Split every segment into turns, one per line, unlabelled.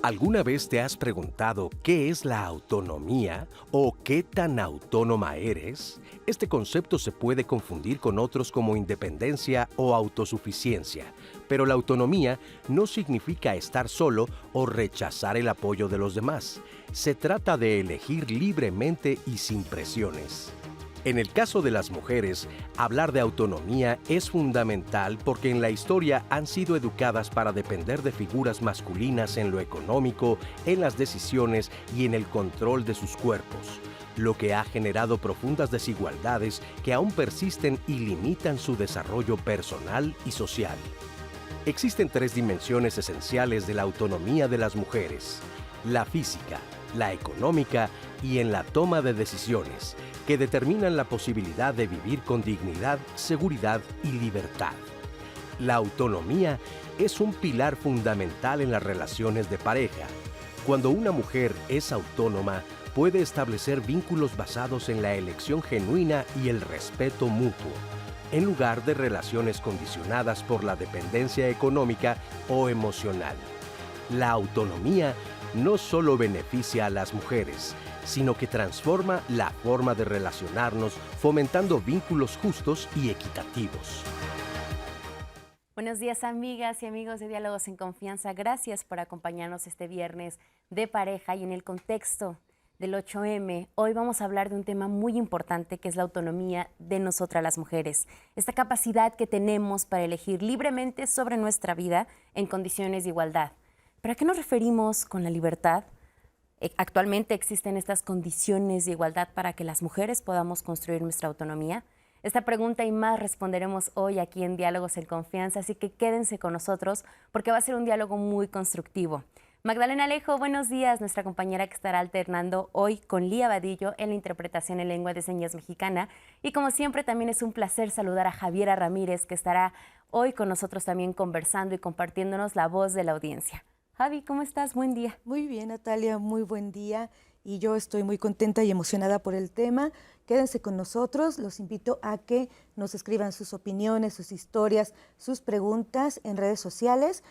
¿Alguna vez te has preguntado qué es la autonomía o qué tan autónoma eres? Este concepto se puede confundir con otros como independencia o autosuficiencia, pero la autonomía no significa estar solo o rechazar el apoyo de los demás. Se trata de elegir libremente y sin presiones. En el caso de las mujeres, hablar de autonomía es fundamental porque en la historia han sido educadas para depender de figuras masculinas en lo económico, en las decisiones y en el control de sus cuerpos, lo que ha generado profundas desigualdades que aún persisten y limitan su desarrollo personal y social. Existen tres dimensiones esenciales de la autonomía de las mujeres: la física, la económica y en la toma de decisiones, que determinan la posibilidad de vivir con dignidad, seguridad y libertad. La autonomía es un pilar fundamental en las relaciones de pareja. Cuando una mujer es autónoma, puede establecer vínculos basados en la elección genuina y el respeto mutuo, en lugar de relaciones condicionadas por la dependencia económica o emocional. La autonomía no solo beneficia a las mujeres, sino que transforma la forma de relacionarnos, fomentando vínculos justos y equitativos.
Buenos días, amigas y amigos de Diálogos en Confianza. Gracias por acompañarnos este viernes de pareja y en el contexto del 8M. Hoy vamos a hablar de un tema muy importante que es la autonomía de nosotras las mujeres. Esta capacidad que tenemos para elegir libremente sobre nuestra vida en condiciones de igualdad. ¿Pero a qué nos referimos con la libertad? ¿Actualmente existen estas condiciones de igualdad para que las mujeres podamos construir nuestra autonomía? Esta pregunta y más responderemos hoy aquí en Diálogos en Confianza, así que quédense con nosotros porque va a ser un diálogo muy constructivo. Magdalena Alejo, buenos días, nuestra compañera que estará alternando hoy con Lía Vadillo en la interpretación en lengua de señas mexicana. Y como siempre también es un placer saludar a Javiera Ramírez, que estará hoy con nosotros también conversando y compartiéndonos la voz de la audiencia. Javi, ¿cómo estás? Buen día.
Muy bien, Natalia, muy buen día. Y yo estoy muy contenta y emocionada por el tema. Quédense con nosotros. Los invito a que nos escriban sus opiniones, sus historias, sus preguntas en redes sociales.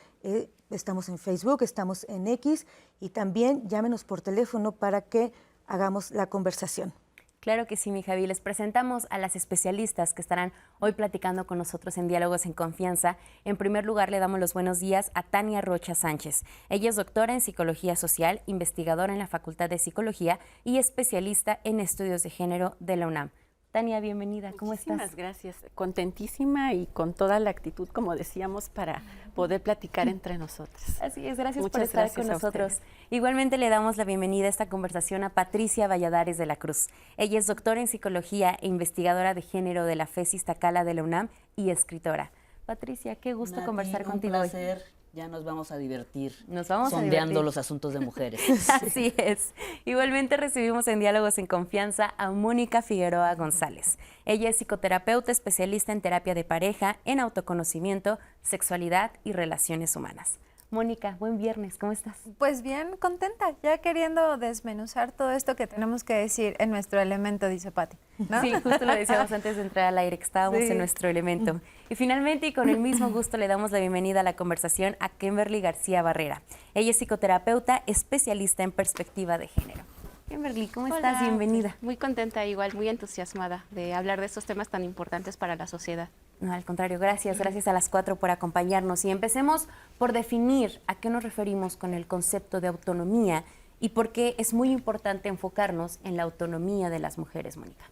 Estamos en Facebook, estamos en X y también llámenos por teléfono para que hagamos la conversación.
Claro que sí, mi Javi. Les presentamos a las especialistas que estarán hoy platicando con nosotros en Diálogos en Confianza. En primer lugar, le damos los buenos días a Tania Rocha Sánchez. Ella es doctora en Psicología Social, investigadora en la Facultad de Psicología y especialista en estudios de género de la UNAM. Tania, bienvenida. ¿Cómo estás?
Muchísimas gracias. Contentísima y con toda la actitud, como decíamos, para poder platicar entre nosotros.
Así es, gracias por
Muchas
estar
gracias
con
a
nosotros.
ustedes.
Igualmente le damos la bienvenida a esta conversación a Patricia Valladares de la Cruz. Ella es doctora en Psicología e investigadora de género de la FES Iztacala de la UNAM y escritora. Patricia, qué gusto conversar contigo hoy.
Un placer. Ya nos vamos a divertir
Nos vamos a
sondeando
divertir.
los asuntos de mujeres.
Así es. Igualmente recibimos en Diálogos en Confianza a Mónica Figueroa González. Ella es psicoterapeuta especialista en terapia de pareja, en autoconocimiento, sexualidad y relaciones humanas. Mónica, buen viernes, ¿cómo estás?
Pues bien, contenta, ya queriendo desmenuzar todo esto que tenemos que decir en nuestro elemento, dice Pati, ¿no?
Sí, justo lo decíamos antes de entrar al aire, que estábamos en nuestro elemento. Y finalmente, y con el mismo gusto, le damos la bienvenida a la conversación a Kimberly García Barrera. Ella es psicoterapeuta, especialista en perspectiva de género. Kimberly, ¿cómo estás? Bienvenida.
Muy contenta, igual, muy entusiasmada de hablar de estos temas tan importantes para la sociedad.
No, al contrario, gracias a las 4 por acompañarnos. Y empecemos por definir a qué nos referimos con el concepto de autonomía y por qué es muy importante enfocarnos en la autonomía de las mujeres, Mónica.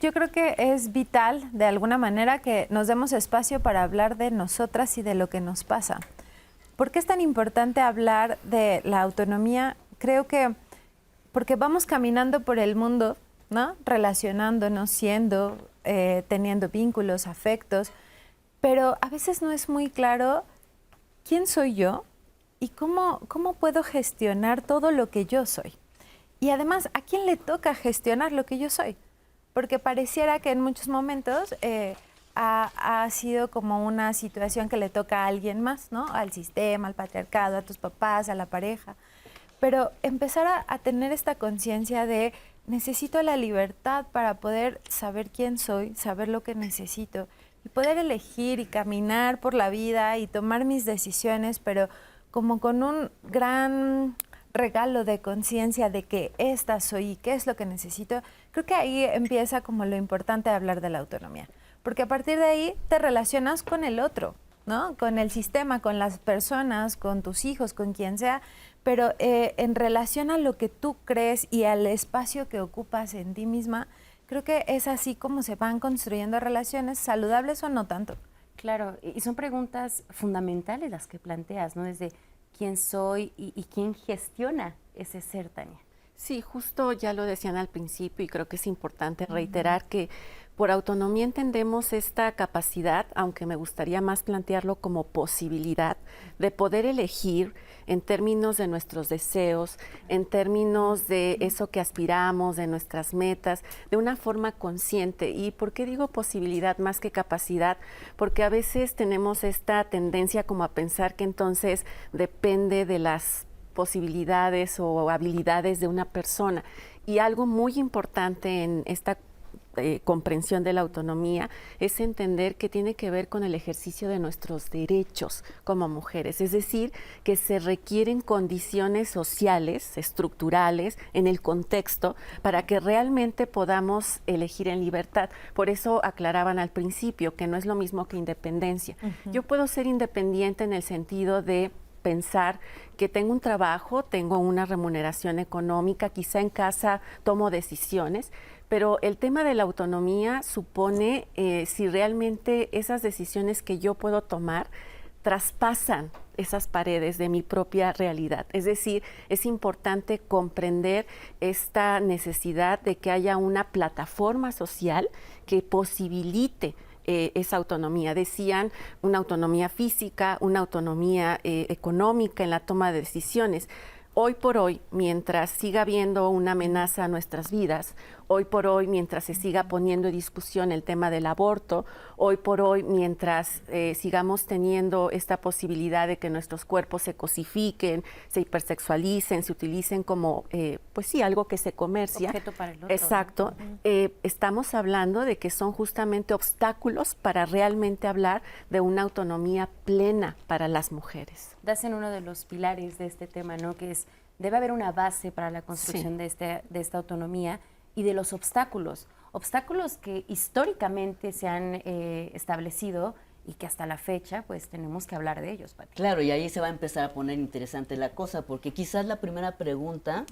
Yo creo que es vital, de alguna manera, que nos demos espacio para hablar de nosotras y de lo que nos pasa. ¿Por qué es tan importante hablar de la autonomía? Creo que porque vamos caminando por el mundo, ¿no? Relacionándonos, siendo, teniendo vínculos, afectos, pero a veces no es muy claro quién soy yo y cómo puedo gestionar todo lo que yo soy. Y además, ¿a quién le toca gestionar lo que yo soy? Porque pareciera que en muchos momentos ha sido como una situación que le toca a alguien más, ¿no? Al sistema, al patriarcado, a tus papás, a la pareja. Pero empezar a tener esta conciencia de necesito la libertad para poder saber quién soy, saber lo que necesito y poder elegir y caminar por la vida y tomar mis decisiones, pero como con un gran regalo de conciencia de que esta soy y qué es lo que necesito, creo que ahí empieza como lo importante de hablar de la autonomía. Porque a partir de ahí te relacionas con el otro, ¿no? Con el sistema, con las personas, con tus hijos, con quien sea, pero en relación a lo que tú crees y al espacio que ocupas en ti misma, creo que es así como se van construyendo relaciones saludables o no tanto.
Claro, y son preguntas fundamentales las que planteas, ¿no? Desde quién soy y quién gestiona ese ser, Tania.
Sí, justo ya lo decían al principio y creo que es importante reiterar que por autonomía entendemos esta capacidad, aunque me gustaría más plantearlo como posibilidad, de poder elegir en términos de nuestros deseos, en términos de eso que aspiramos, de nuestras metas, de una forma consciente. ¿Y por qué digo posibilidad más que capacidad? Porque a veces tenemos esta tendencia como a pensar que entonces depende de las posibilidades o habilidades de una persona. Y algo muy importante en esta comprensión de la autonomía es entender que tiene que ver con el ejercicio de nuestros derechos como mujeres, es decir, que se requieren condiciones sociales, estructurales, en el contexto, para que realmente podamos elegir en libertad. Por eso aclaraban al principio que no es lo mismo que independencia. Yo puedo ser independiente en el sentido de pensar que tengo un trabajo, tengo una remuneración económica, quizá en casa tomo decisiones, pero el tema de la autonomía supone si realmente esas decisiones que yo puedo tomar traspasan esas paredes de mi propia realidad. Es decir, es importante comprender esta necesidad de que haya una plataforma social que posibilite esa autonomía. Decían una autonomía física, una autonomía económica en la toma de decisiones. Hoy por hoy, mientras siga habiendo una amenaza a nuestras vidas, hoy por hoy, mientras se siga poniendo en discusión el tema del aborto, hoy por hoy, mientras sigamos teniendo esta posibilidad de que nuestros cuerpos se cosifiquen, se hipersexualicen, se utilicen como, pues sí, algo que se comercia.
Objeto para el otro.
Exacto. Estamos hablando de que son justamente obstáculos para realmente hablar de una autonomía plena para las mujeres.
Das en uno de los pilares de este tema, ¿no? Que es, debe haber una base para la construcción
Sí.
de esta autonomía y de los obstáculos. Obstáculos que históricamente se han establecido y que hasta la fecha, pues, tenemos que hablar de ellos, Pati.
Claro, y ahí se va a empezar a poner interesante la cosa, porque quizás la primera pregunta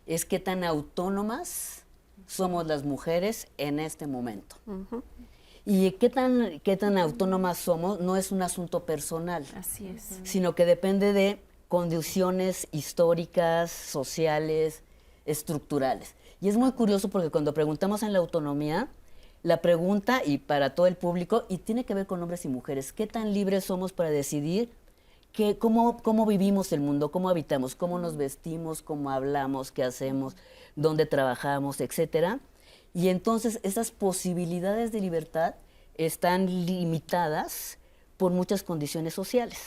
es qué tan autónomas somos las mujeres en este momento. Y qué tan autónomas somos no es un asunto personal,
Así es.
sino que depende de condiciones históricas, sociales, estructurales. Y es muy curioso porque cuando preguntamos en la autonomía, la pregunta, y para todo el público, y tiene que ver con hombres y mujeres, ¿qué tan libres somos para decidir cómo vivimos el mundo, cómo habitamos, cómo nos vestimos, cómo hablamos, qué hacemos, dónde trabajamos, etcétera? Y entonces esas posibilidades de libertad están limitadas por muchas condiciones sociales.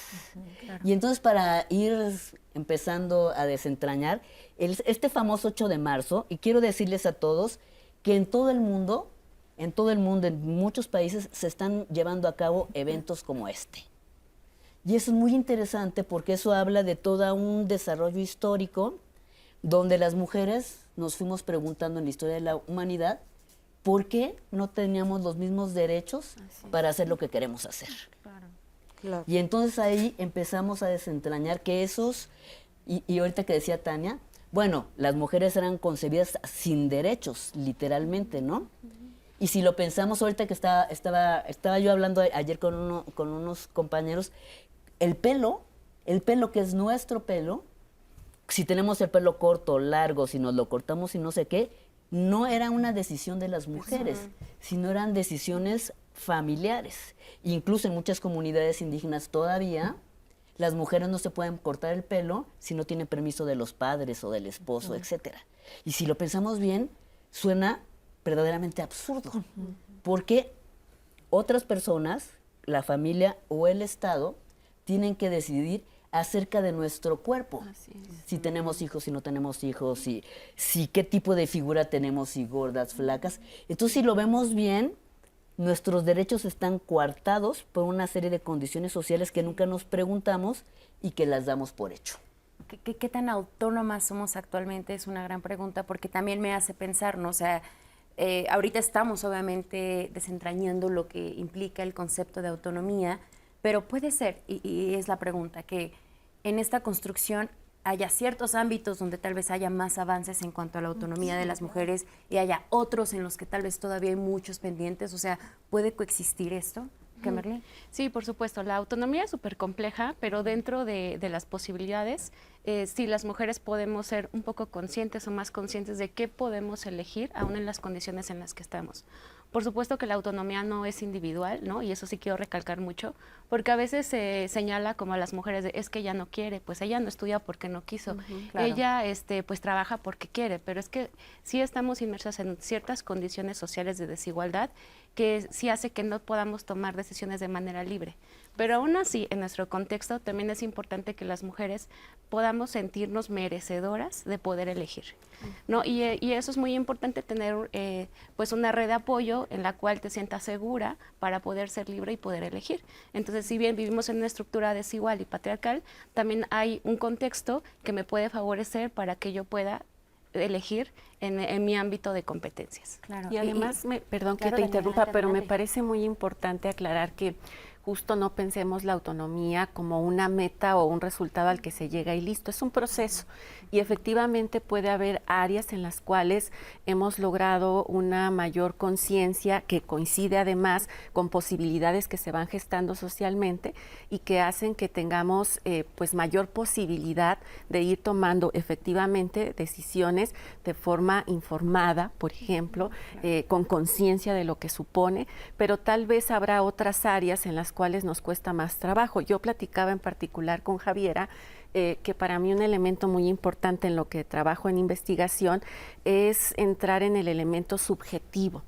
Claro. Y entonces, para ir empezando a desentrañar, este famoso 8 de marzo, y quiero decirles a todos que en todo el mundo, en muchos países, se están llevando a cabo eventos como este. Y eso es muy interesante porque eso habla de todo un desarrollo histórico donde las mujeres nos fuimos preguntando en la historia de la humanidad por qué no teníamos los mismos derechos para hacer lo que queremos hacer.
Claro.
Y entonces ahí empezamos a desentrañar que y ahorita que decía Tania, bueno, las mujeres eran concebidas sin derechos, literalmente, ¿no? Y si lo pensamos ahorita que estaba yo hablando ayer con unos compañeros, el pelo que es nuestro pelo, si tenemos el pelo corto, largo, si nos lo cortamos y no sé qué, no era una decisión de las mujeres, sino eran decisiones familiares. Incluso en muchas comunidades indígenas todavía las mujeres no se pueden cortar el pelo si no tienen permiso de los padres o del esposo, etcétera. Y si lo pensamos bien, suena verdaderamente absurdo, porque otras personas, la familia o el Estado, tienen que decidir acerca de nuestro cuerpo. Si tenemos hijos, si no tenemos hijos, si qué tipo de figura tenemos, si gordas, flacas. Entonces, si lo vemos bien, nuestros derechos están coartados por una serie de condiciones sociales que nunca nos preguntamos y que las damos por hecho.
¿Qué tan autónomas somos actualmente? Es una gran pregunta porque también me hace pensar, ¿no? O sea, ahorita estamos obviamente desentrañando lo que implica el concepto de autonomía, pero puede ser, y es la pregunta, que en esta construcción haya ciertos ámbitos donde tal vez haya más avances en cuanto a la autonomía de las mujeres y haya otros en los que tal vez todavía hay muchos pendientes. O sea, ¿puede coexistir esto? Kimberly.
Sí, por supuesto. La autonomía es súper compleja, pero dentro de las posibilidades, sí, las mujeres podemos ser un poco conscientes o más conscientes de qué podemos elegir, aún en las condiciones en las que estamos. Por supuesto que la autonomía no es individual, ¿no? Y eso sí quiero recalcar mucho, porque a veces se señala como a las mujeres de, es que ella no quiere, pues ella no estudia porque no quiso,
claro.
ella pues trabaja porque quiere, pero es que sí estamos inmersas en ciertas condiciones sociales de desigualdad que sí hace que no podamos tomar decisiones de manera libre. Pero aún así, en nuestro contexto, también es importante que las mujeres podamos sentirnos merecedoras de poder elegir, ¿no? Y eso es muy importante, tener pues una red de apoyo en la cual te sientas segura para poder ser libre y poder elegir. Entonces, si bien vivimos en una estructura desigual y patriarcal, también hay un contexto que me puede favorecer para que yo pueda elegir en mi ámbito de competencias.
Claro.
Y además, perdón que
claro,
te
Daniela,
interrumpa, pero me
adelante.
parece muy importante aclarar que justo no pensemos la autonomía como una meta o un resultado al que se llega y listo, es un proceso. Y efectivamente puede haber áreas en las cuales hemos logrado una mayor conciencia que coincide además con posibilidades que se van gestando socialmente y que hacen que tengamos pues mayor posibilidad de ir tomando efectivamente decisiones de forma informada, por ejemplo, con conciencia de lo que supone, pero tal vez habrá otras áreas en las cuales nos cuesta más trabajo. Yo platicaba en particular con Javiera que para mí un elemento muy importante en lo que trabajo en investigación es entrar en el elemento subjetivo.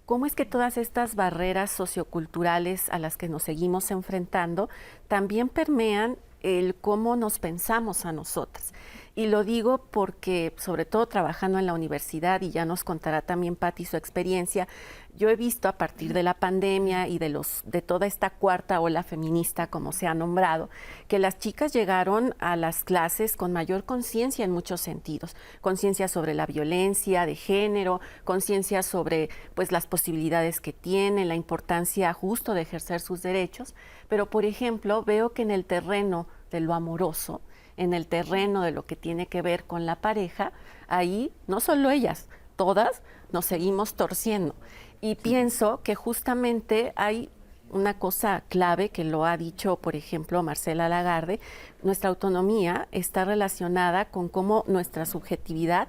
¿Cómo es que todas estas barreras socioculturales a las que nos seguimos enfrentando también permean el cómo nos pensamos a nosotras? Y lo digo porque, sobre todo trabajando en la universidad, y ya nos contará también Patti su experiencia, yo he visto a partir de la pandemia y de toda esta cuarta ola feminista, como se ha nombrado, que las chicas llegaron a las clases con mayor conciencia en muchos sentidos. Conciencia sobre la violencia de género, conciencia sobre pues, las posibilidades que tienen, la importancia justo de ejercer sus derechos. Pero, por ejemplo, veo que en el terreno de lo amoroso, en el terreno de lo que tiene que ver con la pareja, ahí no solo ellas, todas nos seguimos torciendo. Y pienso que justamente hay una cosa clave que lo ha dicho, por ejemplo, Marcela Lagarde, nuestra autonomía está relacionada con cómo nuestra subjetividad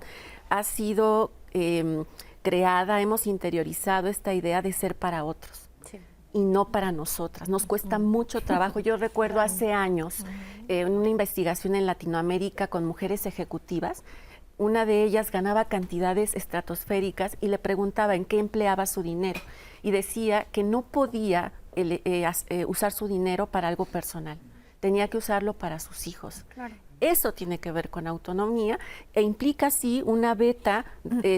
ha sido creada, hemos interiorizado esta idea de ser para otros. Y no para nosotras. Nos cuesta mucho trabajo. Yo recuerdo hace años en una investigación en Latinoamérica con mujeres ejecutivas, una de ellas ganaba cantidades estratosféricas y le preguntaba en qué empleaba su dinero y decía que no podía usar su dinero para algo personal, tenía que usarlo para sus hijos. Claro. Eso tiene que ver con autonomía e implica sí una beta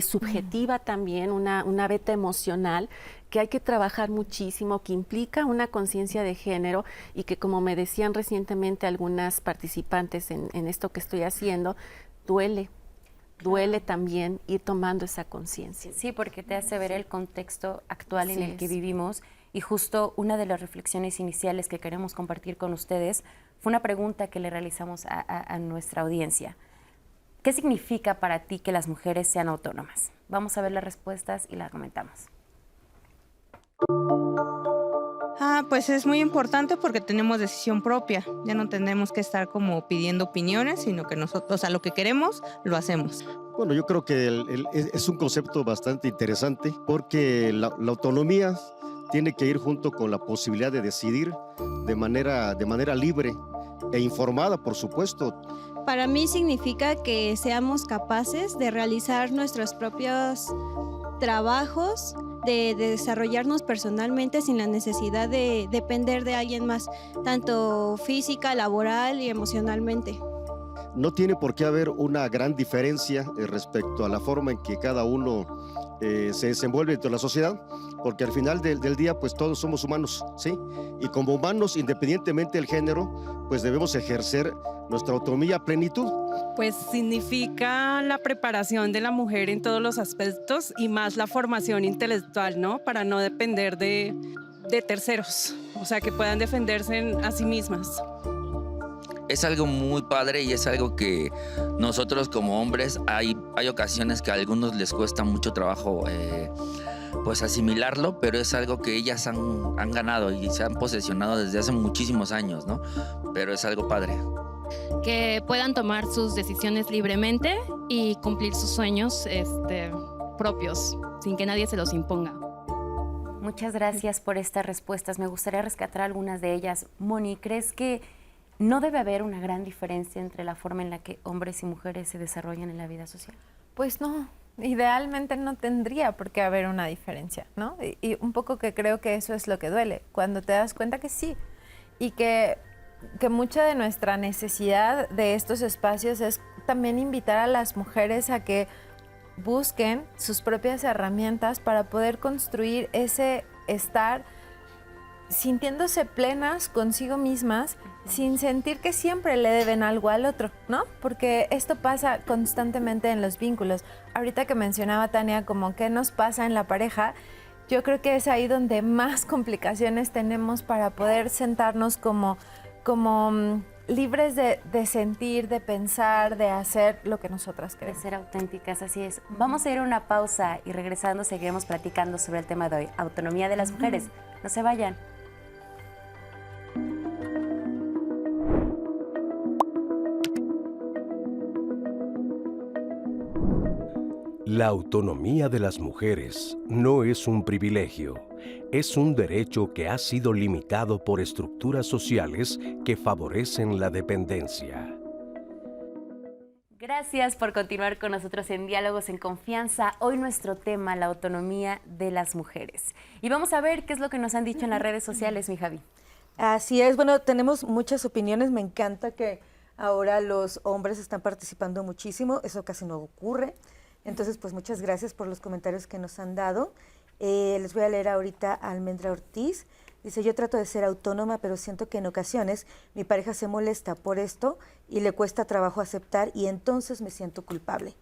subjetiva también, una beta emocional que hay que trabajar muchísimo, que implica una conciencia de género y que, como me decían recientemente algunas participantes en esto que estoy haciendo, duele también ir tomando esa conciencia.
Sí, porque te hace ver el contexto actual en el que vivimos. Y justo una de las reflexiones iniciales que queremos compartir con ustedes fue una pregunta que le realizamos a nuestra audiencia. ¿Qué significa para ti que las mujeres sean autónomas? Vamos a ver las respuestas y las comentamos.
Pues es muy importante porque tenemos decisión propia. Ya no tenemos que estar como pidiendo opiniones, sino que nosotros, o sea, lo que queremos, lo hacemos.
Bueno, yo creo que es un concepto bastante interesante porque la autonomía tiene que ir junto con la posibilidad de decidir de manera libre e informada, por supuesto.
Para mí significa que seamos capaces de realizar nuestros propios trabajos, de desarrollarnos personalmente sin la necesidad de depender de alguien más, tanto física, laboral y emocionalmente.
No tiene por qué haber una gran diferencia respecto a la forma en que cada uno se desenvuelve dentro de la sociedad, porque al final del día pues todos somos humanos, ¿sí? Y como humanos, independientemente del género, pues debemos ejercer nuestra autonomía a plenitud.
Pues significa la preparación de la mujer en todos los aspectos y más la formación intelectual, ¿no? Para no depender de terceros, o sea, que puedan defenderse a sí mismas.
Es algo muy padre y es algo que nosotros como hombres hay ocasiones que a algunos les cuesta mucho trabajo pues asimilarlo, pero es algo que ellas han ganado y se han posesionado desde hace muchísimos años, ¿no? Pero es algo padre.
Que puedan tomar sus decisiones libremente y cumplir sus sueños propios, sin que nadie se los imponga.
Muchas gracias por estas respuestas. Me gustaría rescatar algunas de ellas. Moni, ¿crees que no debe haber una gran diferencia entre la forma en la que hombres y mujeres se desarrollan en la vida social?
Pues no, idealmente no tendría por qué haber una diferencia, ¿no? Y un poco que creo que eso es lo que duele, cuando te das cuenta que sí, y que mucha de nuestra necesidad de estos espacios es también invitar a las mujeres a que busquen sus propias herramientas para poder construir ese estar sintiéndose plenas consigo mismas, sin sentir que siempre le deben algo al otro, ¿no? Porque esto pasa constantemente en los vínculos. Ahorita que mencionaba Tania como qué nos pasa en la pareja, yo creo que es ahí donde más complicaciones tenemos para poder sentarnos como libres de sentir, de pensar, de hacer lo que nosotras queremos.
De ser auténticas, así es. Vamos a ir a una pausa y regresando seguiremos platicando sobre el tema de hoy, autonomía de las mujeres. No se vayan.
La autonomía de las mujeres no es un privilegio, es un derecho que ha sido limitado por estructuras sociales que favorecen la dependencia.
Gracias por continuar con nosotros en Diálogos en Confianza. Hoy nuestro tema, la autonomía de las mujeres. Y vamos a ver qué es lo que nos han dicho en las redes sociales, mi Javi.
Así es, bueno, tenemos muchas opiniones. Me encanta que ahora los hombres están participando muchísimo, eso casi no ocurre. Entonces, pues muchas gracias por los comentarios que nos han dado. Les voy a leer ahorita a Almendra Ortiz. Dice, yo trato de ser autónoma, pero siento que en ocasiones mi pareja se molesta por esto y le cuesta trabajo aceptar y entonces me siento culpable.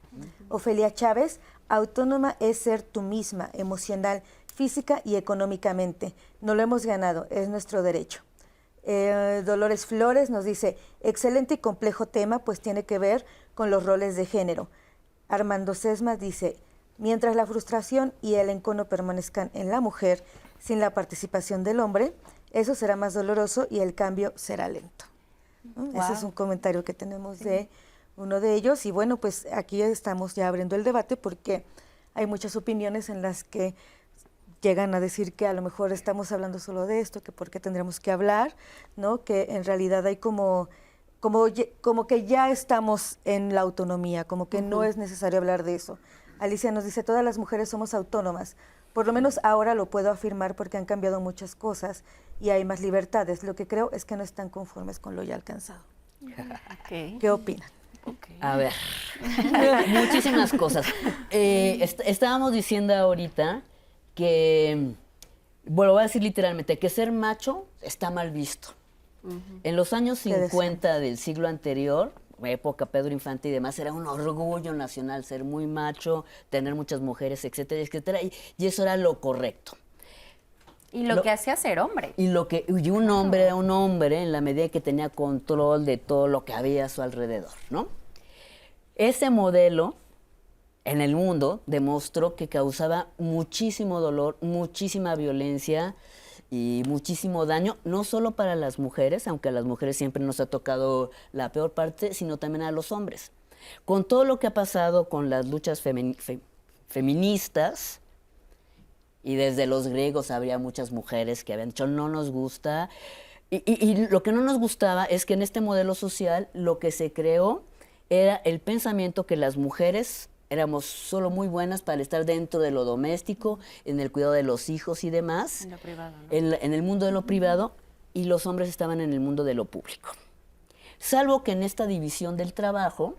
Ofelia Chávez, autónoma es ser tú misma, emocional, física y económicamente. No lo hemos ganado, es nuestro derecho. Dolores Flores nos dice, excelente y complejo tema, pues tiene que ver con los roles de género. Armando Sesma dice, mientras la frustración y el encono permanezcan en la mujer sin la participación del hombre, eso será más doloroso y el cambio será lento. Wow. Ese es un comentario que tenemos de uno de ellos y bueno, pues aquí estamos ya abriendo el debate porque hay muchas opiniones en las que llegan a decir que a lo mejor estamos hablando solo de esto, que por qué tendremos que hablar, ¿no? Que en realidad hay como que ya estamos en la autonomía, como que no es necesario hablar de eso. Alicia nos dice, todas las mujeres somos autónomas. Por lo menos ahora lo puedo afirmar porque han cambiado muchas cosas y hay más libertades. Lo que creo es que no están conformes con lo ya alcanzado.
Okay.
¿Qué opinan?
Okay. A ver, muchísimas cosas. Estábamos diciendo ahorita que, bueno, voy a decir literalmente, que ser macho está mal visto. En los años 50 del siglo anterior, época Pedro Infante y demás, era un orgullo nacional ser muy macho, tener muchas mujeres, etcétera, etcétera, y eso era lo correcto.
Y lo que hacía ser hombre.
Y un hombre era un hombre en la medida que tenía control de todo lo que había a su alrededor, ¿no? Ese modelo en el mundo demostró que causaba muchísimo dolor, muchísima violencia y muchísimo daño, no solo para las mujeres, aunque a las mujeres siempre nos ha tocado la peor parte, sino también a los hombres. Con todo lo que ha pasado con las luchas feministas, y desde los griegos habría muchas mujeres que habían dicho no nos gusta, y lo que no nos gustaba es que en este modelo social lo que se creó era el pensamiento que las mujeres éramos solo muy buenas para estar dentro de lo doméstico, en el cuidado de los hijos y demás.
En lo privado, ¿no?
En el mundo de lo privado, y los hombres estaban en el mundo de lo público. Salvo que en esta división del trabajo,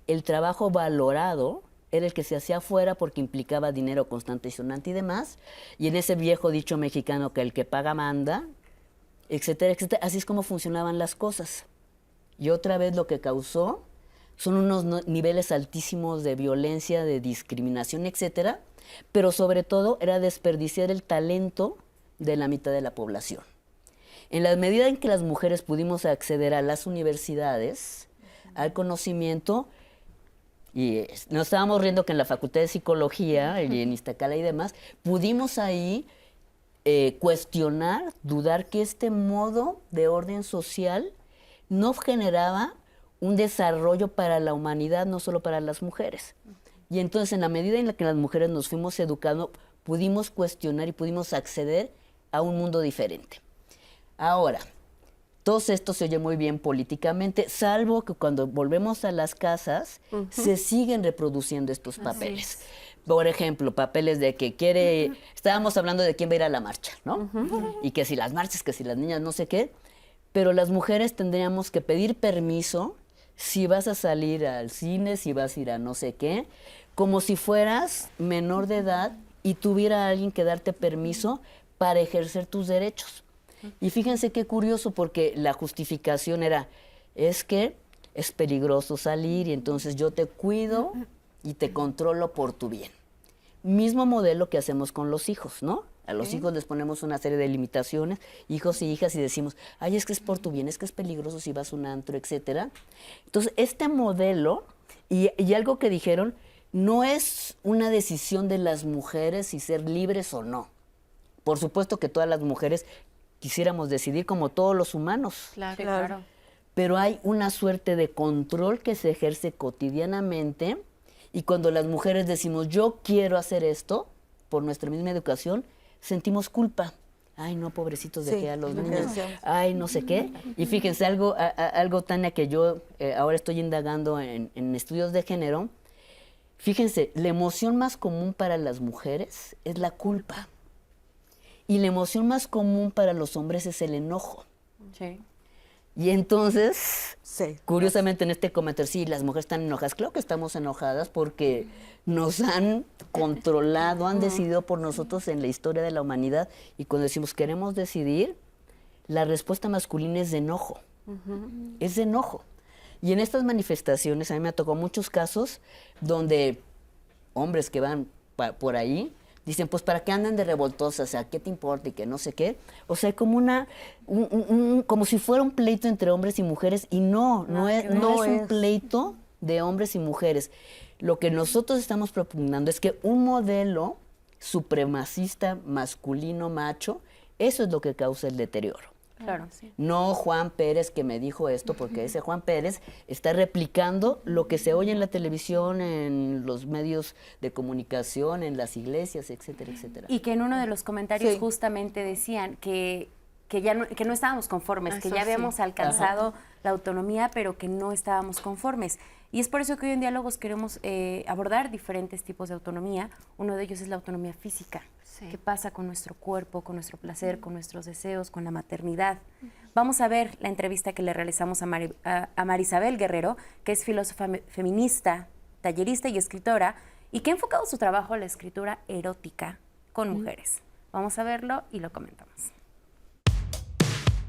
el trabajo valorado era el que se hacía afuera porque implicaba dinero constante y sonante y demás. Y en ese viejo dicho mexicano que el que paga manda, etcétera, etcétera. Así es como funcionaban las cosas. Y otra vez lo que causó son unos niveles altísimos de violencia, de discriminación, etcétera. Pero sobre todo era desperdiciar el talento de la mitad de la población. En la medida en que las mujeres pudimos acceder a las universidades, al conocimiento, y nos estábamos riendo que en la Facultad de Psicología, y en Iztacala y demás, pudimos ahí cuestionar, dudar que este modo de orden social no generaba un desarrollo para la humanidad, no solo para las mujeres. Y entonces, en la medida en la que las mujeres nos fuimos educando, pudimos cuestionar y pudimos acceder a un mundo diferente. Ahora, todo esto se oye muy bien políticamente, salvo que cuando volvemos a las casas, se siguen reproduciendo estos papeles. Por ejemplo, papeles de que estábamos hablando de quién va a ir a la marcha, ¿no? Y que si las marchas, que si las niñas, no sé qué, pero las mujeres tendríamos que pedir permiso si vas a salir al cine, si vas a ir a no sé qué, como si fueras menor de edad y tuviera alguien que darte permiso para ejercer tus derechos. Y fíjense qué curioso, porque la justificación era, es que es peligroso salir y entonces yo te cuido y te controlo por tu bien. Mismo modelo que hacemos con los hijos, ¿no? A los hijos les ponemos una serie de limitaciones, hijos y hijas, y decimos, ay, es que es por tu bien, es que es peligroso si vas a un antro, etcétera. Entonces, este modelo, y algo que dijeron, no es una decisión de las mujeres si ser libres o no. Por supuesto que todas las mujeres quisiéramos decidir como todos los humanos.
Claro.
Pero hay una suerte de control que se ejerce cotidianamente, y cuando las mujeres decimos, yo quiero hacer esto, por nuestra misma educación, sentimos culpa. Ay, no, pobrecitos, dejé a los niños. Ay, no sé qué. Y fíjense, algo, Tania, que yo ahora estoy indagando en estudios de género. Fíjense, la emoción más común para las mujeres es la culpa. Y la emoción más común para los hombres es el enojo.
Sí.
Y entonces, curiosamente en este comentario, sí, las mujeres están enojadas. Claro que estamos enojadas porque nos han controlado, han decidido por nosotros en la historia de la humanidad. Y cuando decimos queremos decidir, la respuesta masculina es de enojo. Es de enojo. Y en estas manifestaciones, a mí me tocó muchos casos donde hombres que van por ahí dicen, pues, ¿para qué andan de revoltosas? O sea, ¿qué te importa? Y que no sé qué. O sea, como como si fuera un pleito entre hombres y mujeres, y no es un pleito de hombres y mujeres. Lo que nosotros estamos propugnando es que un modelo supremacista, masculino, macho, eso es lo que causa el deterioro.
Claro, sí.
No Juan Pérez que me dijo esto, porque ese Juan Pérez está replicando lo que se oye en la televisión, en los medios de comunicación, en las iglesias, etcétera, etcétera.
Y que en uno de los comentarios justamente decían que no estábamos conformes, que ya habíamos alcanzado la autonomía, pero que no estábamos conformes. Y es por eso que hoy en Diálogos queremos abordar diferentes tipos de autonomía. Uno de ellos es la autonomía física. ¿Qué pasa con nuestro cuerpo, con nuestro placer, con nuestros deseos, con la maternidad? Vamos a ver la entrevista que le realizamos a Marisabel Guerrero, que es filósofa feminista, tallerista y escritora, y que ha enfocado su trabajo a la escritura erótica con mujeres. Vamos a verlo y lo comentamos.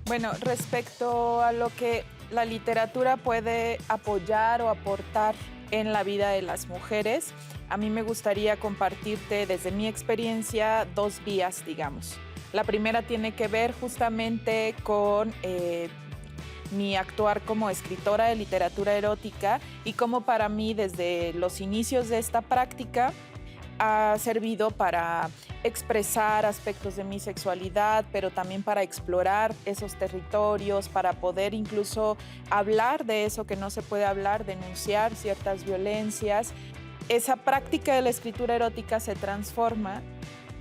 Bueno, respecto a lo que la literatura puede apoyar o aportar en la vida de las mujeres, a mí me gustaría compartirte desde mi experiencia 2 vías, digamos. La primera tiene que ver justamente con mi actuar como escritora de literatura erótica y cómo para mí desde los inicios de esta práctica ha servido para expresar aspectos de mi sexualidad, pero también para explorar esos territorios, para poder incluso hablar de eso que no se puede hablar, denunciar ciertas violencias. Esa práctica de la escritura erótica se transforma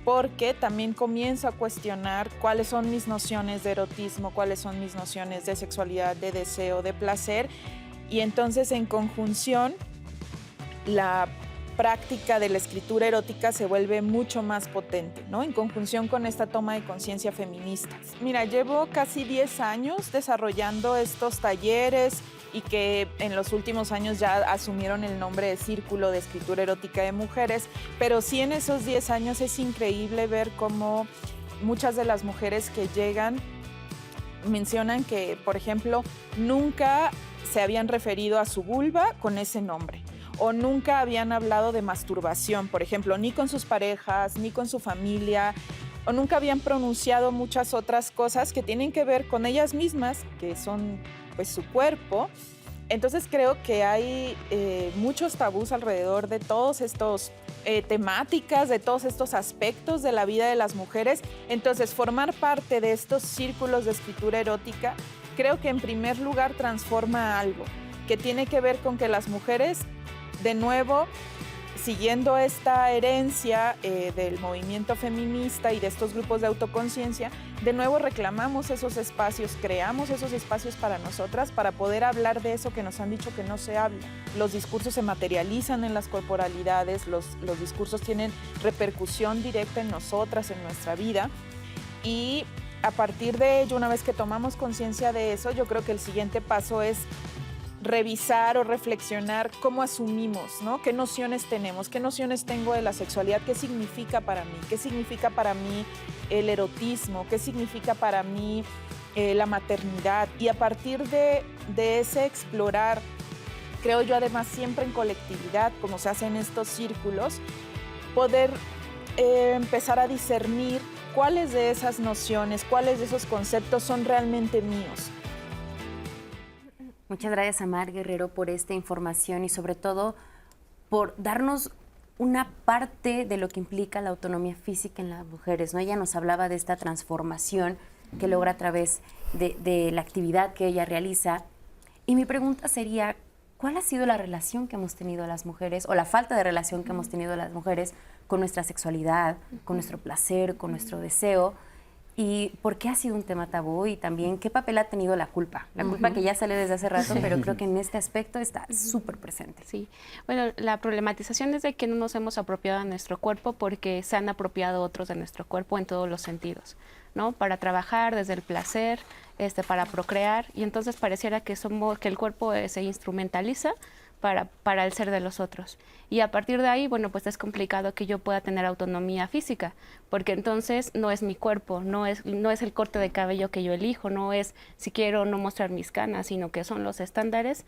porque también comienzo a cuestionar cuáles son mis nociones de erotismo, cuáles son mis nociones de sexualidad, de deseo, de placer, y entonces en conjunción la práctica de la escritura erótica se vuelve mucho más potente, ¿no? En conjunción con esta toma de conciencia feminista. Mira, llevo casi 10 años desarrollando estos talleres y que en los últimos años ya asumieron el nombre de Círculo de Escritura Erótica de Mujeres, pero sí en esos 10 años es increíble ver cómo muchas de las mujeres que llegan mencionan que, por ejemplo, nunca se habían referido a su vulva con ese nombre o nunca habían hablado de masturbación, por ejemplo, ni con sus parejas, ni con su familia, o nunca habían pronunciado muchas otras cosas que tienen que ver con ellas mismas, que son pues su cuerpo. Entonces creo que hay muchos tabús alrededor de todos estos temáticas, de todos estos aspectos de la vida de las mujeres. Entonces formar parte de estos círculos de escritura erótica creo que en primer lugar transforma algo que tiene que ver con que las mujeres, de nuevo, siguiendo esta herencia del movimiento feminista y de estos grupos de autoconciencia, de nuevo reclamamos esos espacios, creamos esos espacios para nosotras, para poder hablar de eso que nos han dicho que no se habla. Los discursos se materializan en las corporalidades, los discursos tienen repercusión directa en nosotras, en nuestra vida, y a partir de ello, una vez que tomamos conciencia de eso, yo creo que el siguiente paso es revisar o reflexionar cómo asumimos, ¿no? ¿Qué nociones tenemos? ¿Qué nociones tengo de la sexualidad? ¿Qué significa para mí? ¿Qué significa para mí el erotismo? ¿Qué significa para mí la maternidad? Y a partir de ese explorar, creo yo además siempre en colectividad, como se hace en estos círculos, poder empezar a discernir cuáles de esas nociones, cuáles de esos conceptos son realmente míos.
Muchas gracias a Mar Guerrero por esta información y sobre todo por darnos una parte de lo que implica la autonomía física en las mujeres, ¿no? Ella nos hablaba de esta transformación que logra a través de la actividad que ella realiza. Y mi pregunta sería, ¿cuál ha sido la relación que hemos tenido las mujeres o la falta de relación que hemos tenido las mujeres con nuestra sexualidad, con nuestro placer, con nuestro deseo? ¿Y por qué ha sido un tema tabú? Y también, ¿qué papel ha tenido la culpa? La culpa que ya sale desde hace rato, pero creo que en este aspecto está súper presente.
Sí, bueno, la problematización es de que no nos hemos apropiado de nuestro cuerpo porque se han apropiado otros de nuestro cuerpo en todos los sentidos, ¿no? Para trabajar desde el placer, para procrear, y entonces pareciera que el cuerpo se instrumentaliza para el ser de los otros. Y a partir de ahí, bueno, pues es complicado que yo pueda tener autonomía física, porque entonces no es mi cuerpo, no es el corte de cabello que yo elijo, no es si quiero no mostrar mis canas, sino que son los estándares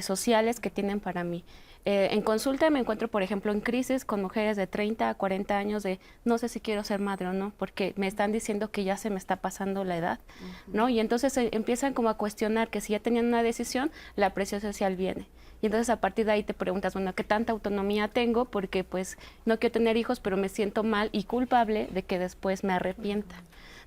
sociales que tienen para mí. En consulta me encuentro, por ejemplo, en crisis con mujeres de 30 a 40 años de no sé si quiero ser madre o no, porque me están diciendo que ya se me está pasando la edad, ¿no? Y entonces empiezan como a cuestionar que si ya tenían una decisión, la presión social viene. Y entonces a partir de ahí te preguntas, bueno, ¿qué tanta autonomía tengo? Porque pues no quiero tener hijos, pero me siento mal y culpable de que después me arrepienta,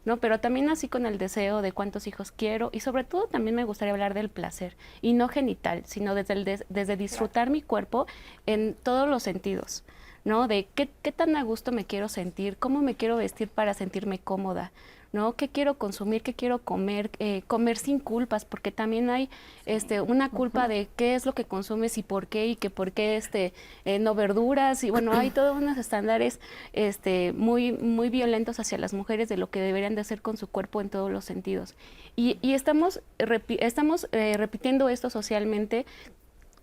¿no? Pero también así con el deseo de cuántos hijos quiero y sobre todo también me gustaría hablar del placer y no genital, sino desde disfrutar mi cuerpo en todos los sentidos, ¿no? De qué tan a gusto me quiero sentir, cómo me quiero vestir para sentirme cómoda, ¿no? ¿Qué quiero consumir? ¿Qué quiero comer? Comer sin culpas, porque también hay una culpa de qué es lo que consumes y por qué no verduras, y bueno, hay todos unos estándares muy, muy violentos hacia las mujeres de lo que deberían de hacer con su cuerpo en todos los sentidos. Y estamos repitiendo esto socialmente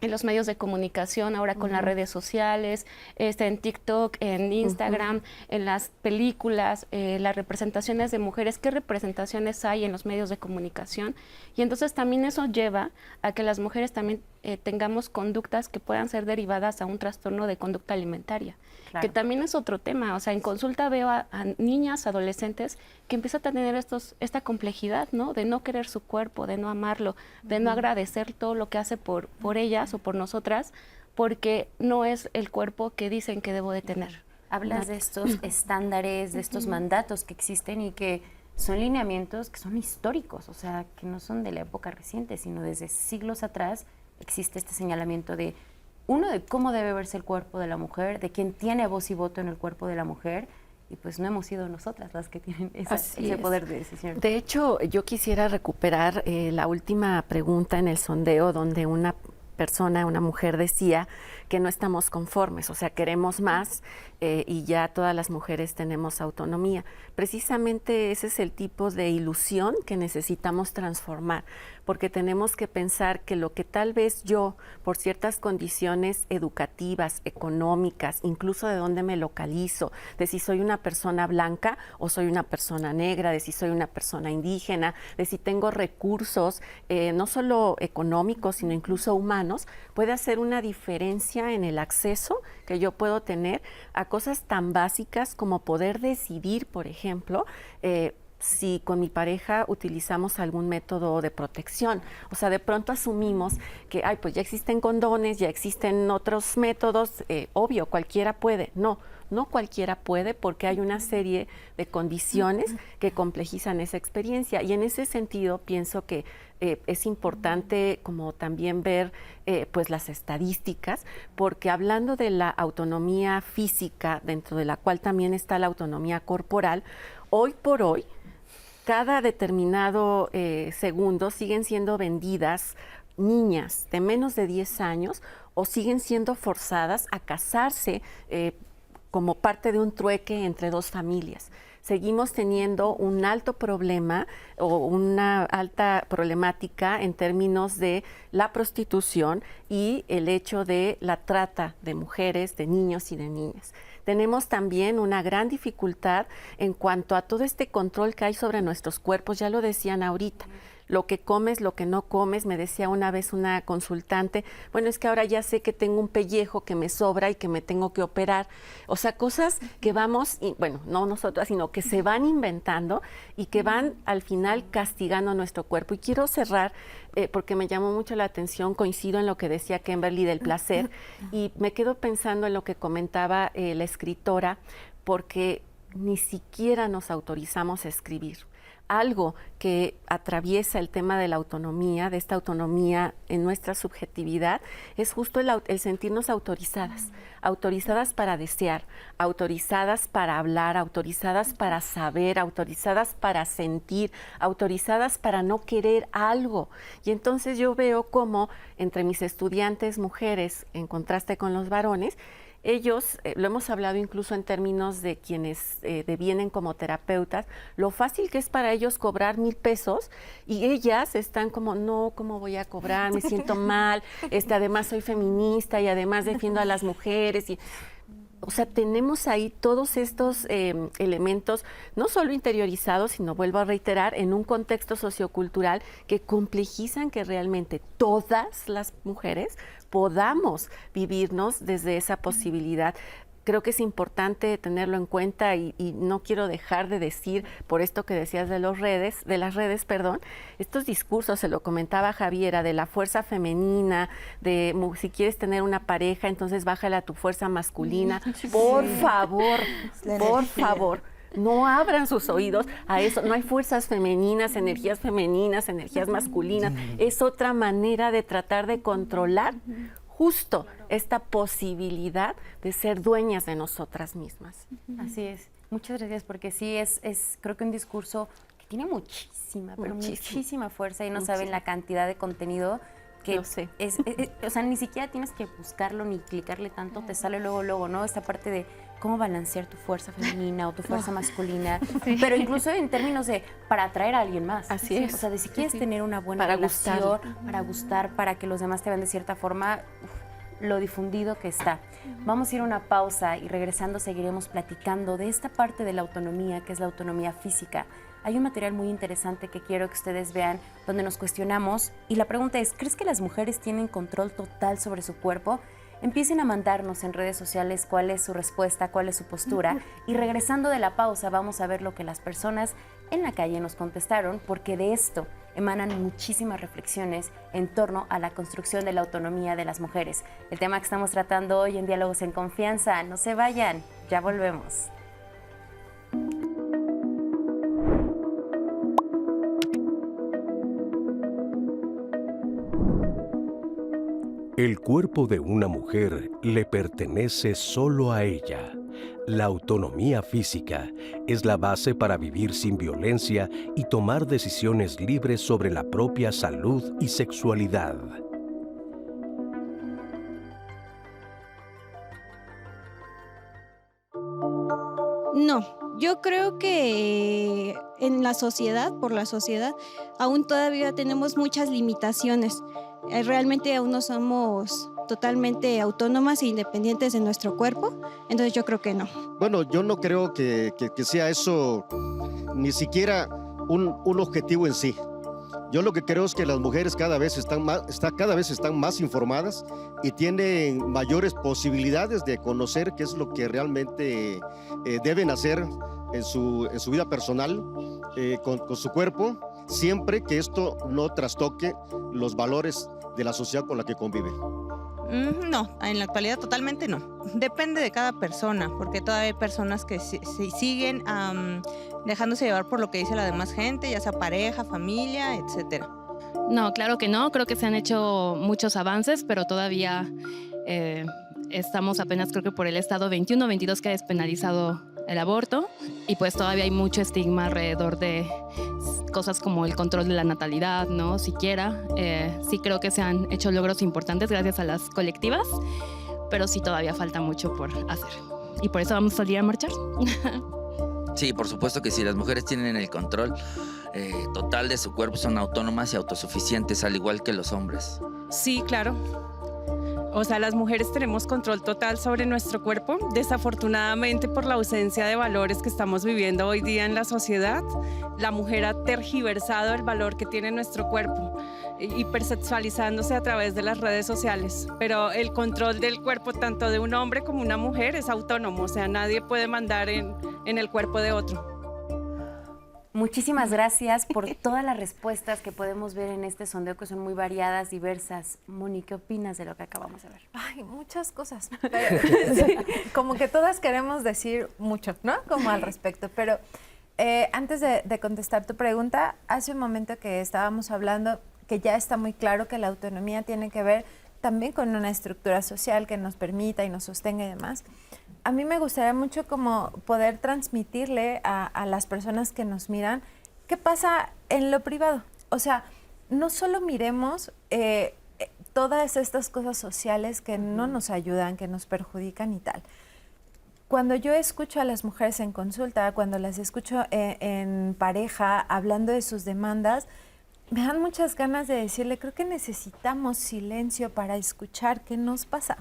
en los medios de comunicación, ahora con las redes sociales, en TikTok, en Instagram, en las películas, las representaciones de mujeres, qué representaciones hay en los medios de comunicación. Y entonces también eso lleva a que las mujeres también tengamos conductas que puedan ser derivadas a un trastorno de conducta alimentaria, claro, que también es otro tema. O sea, en consulta veo a niñas, adolescentes que empiezan a tener esta complejidad, ¿no? De no querer su cuerpo, de no amarlo, de no agradecer todo lo que hace por ellas o por nosotras, porque no es el cuerpo que dicen que debo de tener.
Hablas de estos estándares, de estos mandatos que existen y que son lineamientos que son históricos, o sea, que no son de la época reciente, sino desde siglos atrás existe este señalamiento de cómo debe verse el cuerpo de la mujer, de quién tiene voz y voto en el cuerpo de la mujer, y pues no hemos sido nosotras las que tienen ese poder de decisión.
De hecho, yo quisiera recuperar la última pregunta en el sondeo donde una mujer decía que no estamos conformes, o sea, queremos más y ya todas las mujeres tenemos autonomía. Precisamente ese es el tipo de ilusión que necesitamos transformar, porque tenemos que pensar que lo que tal vez yo, por ciertas condiciones educativas, económicas, incluso de dónde me localizo, de si soy una persona blanca o soy una persona negra, de si soy una persona indígena, de si tengo recursos, no solo económicos, sino incluso humanos, puede hacer una diferencia en el acceso que yo puedo tener a cosas tan básicas como poder decidir, por ejemplo, si con mi pareja utilizamos algún método de protección. O sea, de pronto asumimos que, ay, pues ya existen condones, ya existen otros métodos, obvio, cualquiera puede. No cualquiera puede, porque hay una serie de condiciones que complejizan esa experiencia. Y en ese sentido pienso que es importante como también ver pues las estadísticas, porque hablando de la autonomía física, dentro de la cual también está la autonomía corporal, hoy por hoy, cada determinado segundo siguen siendo vendidas niñas de menos de 10 años o siguen siendo forzadas a casarse como parte de un trueque entre dos familias. Seguimos teniendo un alto problema o una alta problemática en términos de la prostitución y el hecho de la trata de mujeres, de niños y de niñas. Tenemos también una gran dificultad en cuanto a todo este control que hay sobre nuestros cuerpos, ya lo decían ahorita. Lo que comes, lo que no comes, me decía una vez una consultante, bueno, es que ahora ya sé que tengo un pellejo que me sobra y que me tengo que operar. O sea, cosas que vamos, bueno, no nosotras, sino que se van inventando y que van al final castigando a nuestro cuerpo. Y quiero cerrar, porque me llamó mucho la atención, coincido en lo que decía Kimberly del placer, y me quedo pensando en lo que comentaba la escritora, porque ni siquiera nos autorizamos a escribir. Algo que atraviesa el tema de la autonomía, de esta autonomía en nuestra subjetividad, es justo el sentirnos autorizadas, autorizadas para desear, autorizadas para hablar, autorizadas para saber, autorizadas para sentir, autorizadas para no querer algo. Y entonces yo veo cómo entre mis estudiantes mujeres, en contraste con los varones, ellos, lo hemos hablado incluso en términos de quienes devienen como terapeutas, lo fácil que es para ellos cobrar 1,000 pesos y ellas están como, no, ¿cómo voy a cobrar? Me siento mal, además soy feminista y además defiendo a las mujeres. O sea, tenemos ahí todos estos elementos, no solo interiorizados, sino, vuelvo a reiterar, en un contexto sociocultural que complejizan que realmente todas las mujeres podamos vivirnos desde esa posibilidad. Creo que es importante tenerlo en cuenta y no quiero dejar de decir, por esto que decías de las redes, estos discursos, se lo comentaba Javiera, de la fuerza femenina, de si quieres tener una pareja, entonces bájale a tu fuerza masculina. Por favor, no abran sus oídos a eso. No hay fuerzas femeninas, energías masculinas. Es otra manera de tratar de controlar justo esta posibilidad de ser dueñas de nosotras mismas.
Así es. Muchas gracias, porque sí es creo que un discurso que tiene muchísima fuerza y no saben la cantidad de contenido que o sea, ni siquiera tienes que buscarlo ni clicarle tanto, te sale luego, ¿no? Esta parte de cómo balancear tu fuerza femenina o tu fuerza masculina, pero incluso en términos de para atraer a alguien más.
Así es.
O sea, de si quieres tener una buena relación, para gustar, para que los demás te vean de cierta forma, lo difundido que está. Vamos a ir a una pausa y regresando seguiremos platicando de esta parte de la autonomía, que es la autonomía física. Hay un material muy interesante que quiero que ustedes vean, donde nos cuestionamos, y la pregunta es, ¿crees que las mujeres tienen control total sobre su cuerpo? Empiecen a mandarnos en redes sociales cuál es su respuesta, cuál es su postura, y regresando de la pausa vamos a ver lo que las personas en la calle nos contestaron, porque de esto emanan muchísimas reflexiones en torno a la construcción de la autonomía de las mujeres. El tema que estamos tratando hoy en Diálogos en Confianza. No se vayan, ya volvemos.
El cuerpo de una mujer le pertenece solo a ella. La autonomía física es la base para vivir sin violencia y tomar decisiones libres sobre la propia salud y sexualidad.
No, yo creo que en la sociedad, por la sociedad, aún todavía tenemos muchas limitaciones. Realmente aún no somos totalmente autónomas e independientes de nuestro cuerpo, entonces yo creo que no.
Bueno, yo no creo que sea eso ni siquiera un objetivo en sí. Yo lo que creo es que las mujeres cada vez están más informadas y tienen mayores posibilidades de conocer qué es lo que realmente deben hacer en su vida personal con su cuerpo, siempre que esto no trastoque los valores de la sociedad con la que convive.
No, en la actualidad totalmente no. Depende de cada persona, porque todavía hay personas que siguen dejándose llevar por lo que dice la demás gente, ya sea pareja, familia, etcétera.
No, claro que no. Creo que se han hecho muchos avances, pero todavía estamos apenas, creo que por el estado 21, 22 que ha despenalizado el aborto, y pues todavía hay mucho estigma alrededor de cosas como el control de la natalidad, ¿no? Siquiera. Sí creo que se han hecho logros importantes gracias a las colectivas, pero sí todavía falta mucho por hacer. Y por eso vamos a salir a marchar.
Sí, por supuesto que sí. Las mujeres tienen el control total de su cuerpo, son autónomas y autosuficientes, al igual que los hombres.
Sí, claro. O sea, las mujeres tenemos control total sobre nuestro cuerpo. Desafortunadamente, por la ausencia de valores que estamos viviendo hoy día en la sociedad, la mujer ha tergiversado el valor que tiene nuestro cuerpo, hipersexualizándose a través de las redes sociales. Pero el control del cuerpo, tanto de un hombre como una mujer, es autónomo. O sea, nadie puede mandar en el cuerpo de otro.
Muchísimas gracias por todas las respuestas que podemos ver en este sondeo, que son muy variadas, diversas. Moni, ¿qué opinas de lo que acabamos de ver?
Ay, muchas cosas. Sí, como que todas queremos decir mucho, ¿no? Como al respecto. Pero antes de contestar tu pregunta, hace un momento que estábamos hablando que ya está muy claro que la autonomía tiene que ver también con una estructura social que nos permita y nos sostenga y demás. A mí me gustaría mucho como poder transmitirle a las personas que nos miran qué pasa en lo privado. O sea, no solo miremos todas estas cosas sociales que no nos ayudan, que nos perjudican y tal. Cuando yo escucho a las mujeres en consulta, cuando las escucho en pareja, hablando de sus demandas, me dan muchas ganas de decirle, creo que necesitamos silencio para escuchar qué nos pasa,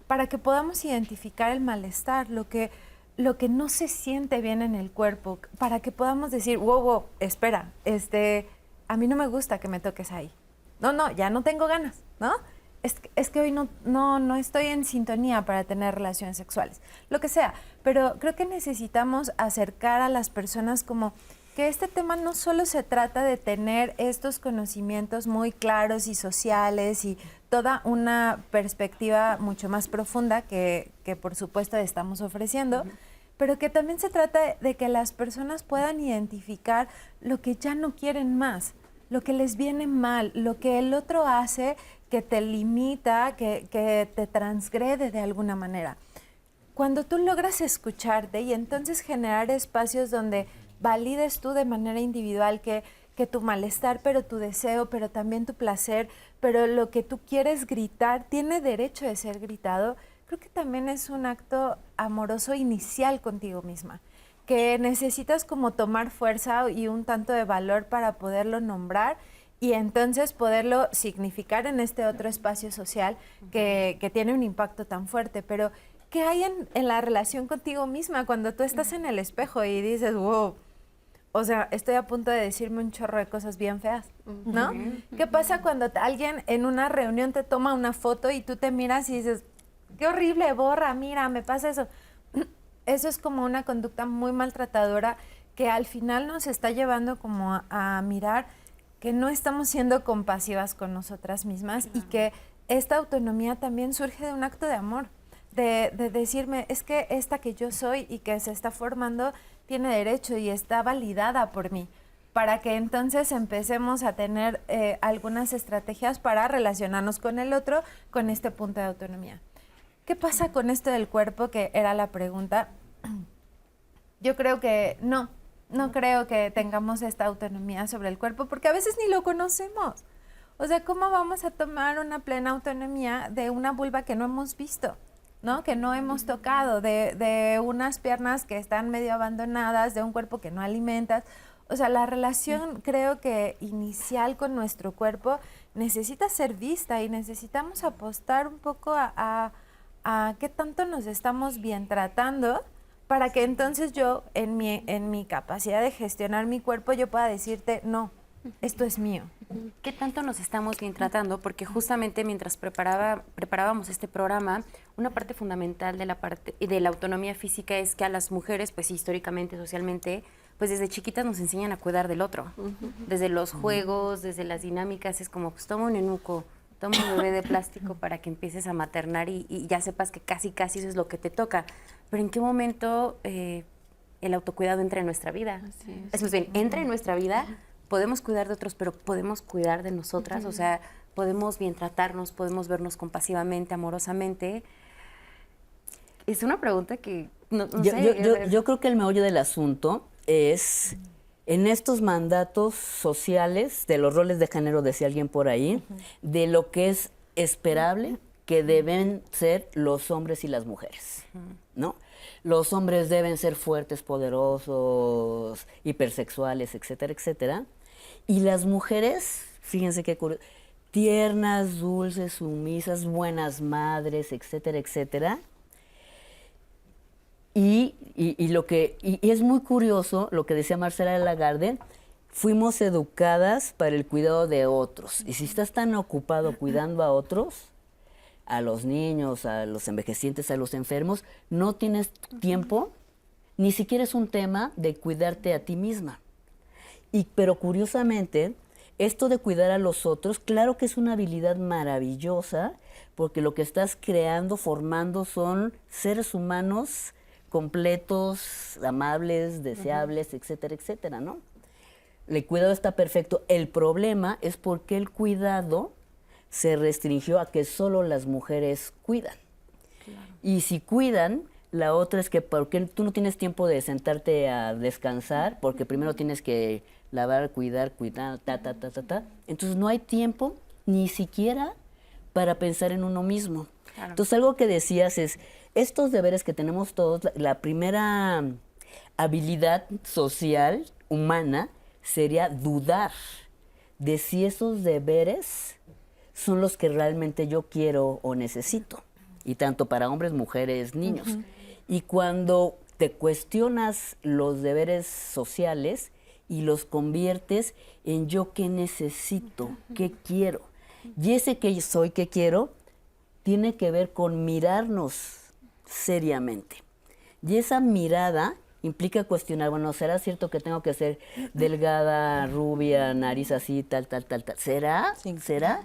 para que podamos identificar el malestar, lo que no se siente bien en el cuerpo, para que podamos decir, wow, espera, a mí no me gusta que me toques ahí. No, ya no tengo ganas, ¿no? Es que hoy no estoy en sintonía para tener relaciones sexuales, lo que sea. Pero creo que necesitamos acercar a las personas como que este tema no solo se trata de tener estos conocimientos muy claros y sociales y toda una perspectiva mucho más profunda que por supuesto estamos ofreciendo, pero que también se trata de que las personas puedan identificar lo que ya no quieren más, lo que les viene mal, lo que el otro hace que te limita, que te transgrede de alguna manera. Cuando tú logras escucharte y entonces generar espacios donde valides tú de manera individual que tu malestar, pero tu deseo, pero también tu placer, pero lo que tú quieres gritar tiene derecho de ser gritado, creo que también es un acto amoroso inicial contigo misma, que necesitas como tomar fuerza y un tanto de valor para poderlo nombrar y entonces poderlo significar en este otro espacio social que tiene un impacto tan fuerte. Pero ¿qué hay en la relación contigo misma cuando tú estás en el espejo y dices, wow, o sea, estoy a punto de decirme un chorro de cosas bien feas, ¿no? ¿Qué pasa cuando alguien en una reunión te toma una foto y tú te miras y dices, qué horrible, borra, mira, me pasa eso? Eso es como una conducta muy maltratadora que al final nos está llevando como a mirar que no estamos siendo compasivas con nosotras mismas y que esta autonomía también surge de un acto de amor, de decirme, es que esta que yo soy y que se está formando tiene derecho y está validada por mí, para que entonces empecemos a tener algunas estrategias para relacionarnos con el otro con este punto de autonomía. ¿Qué pasa con esto del cuerpo, que era la pregunta? Yo creo que no creo que tengamos esta autonomía sobre el cuerpo, porque a veces ni lo conocemos. O sea, ¿cómo vamos a tomar una plena autonomía de una vulva que no hemos visto, ¿no? Que no hemos tocado, de unas piernas que están medio abandonadas, de un cuerpo que no alimentas? O sea, la relación creo que inicial con nuestro cuerpo necesita ser vista y necesitamos apostar un poco a qué tanto nos estamos bien tratando para que entonces yo, en mi capacidad de gestionar mi cuerpo, yo pueda decirte, no, esto es mío.
¿Qué tanto nos estamos bien tratando? Porque justamente mientras preparábamos este programa, una parte fundamental de la autonomía física es que a las mujeres, pues históricamente, socialmente, pues desde chiquitas nos enseñan a cuidar del otro. Desde los juegos, desde las dinámicas, es como, pues toma un enuco, toma un bebé de plástico para que empieces a maternar y ya sepas que casi eso es lo que te toca. Pero ¿en qué momento el autocuidado entra en nuestra vida? Es más bien, entra en nuestra vida, podemos cuidar de otros, pero podemos cuidar de nosotras, o sea, podemos bien tratarnos, podemos vernos compasivamente, amorosamente. Es una pregunta que no sé.
Yo creo que el meollo del asunto es en estos mandatos sociales de los roles de género, decía alguien por ahí, de lo que es esperable que deben ser los hombres y las mujeres, ¿no? Los hombres deben ser fuertes, poderosos, hipersexuales, etcétera, etcétera. Y las mujeres, fíjense qué curioso, tiernas, dulces, sumisas, buenas madres, etcétera, etcétera. Y es muy curioso lo que decía Marcela Lagarde, fuimos educadas para el cuidado de otros. Y si estás tan ocupado cuidando a otros, a los niños, a los envejecientes, a los enfermos, no tienes tiempo, ni siquiera es un tema de cuidarte a ti misma. Pero curiosamente, esto de cuidar a los otros, claro que es una habilidad maravillosa, porque lo que estás creando, formando, son seres humanos completos, amables, deseables, etcétera, etcétera, ¿no? El cuidado está perfecto. El problema es porque el cuidado se restringió a que solo las mujeres cuidan. Claro. Y si cuidan, la otra es que porque tú no tienes tiempo de sentarte a descansar, porque primero tienes que lavar, cuidar, Entonces no hay tiempo ni siquiera para pensar en uno mismo. Claro. Entonces algo que decías es, estos deberes que tenemos todos, la primera habilidad social, humana, sería dudar de si esos deberes son los que realmente yo quiero o necesito. Y tanto para hombres, mujeres, niños. Y cuando te cuestionas los deberes sociales y los conviertes en yo qué necesito, qué quiero. Y ese que soy, qué quiero, tiene que ver con mirarnos seriamente. Y esa mirada implica cuestionar, bueno, ¿será cierto que tengo que ser delgada, rubia, nariz así, tal? ¿Será? ¿Será?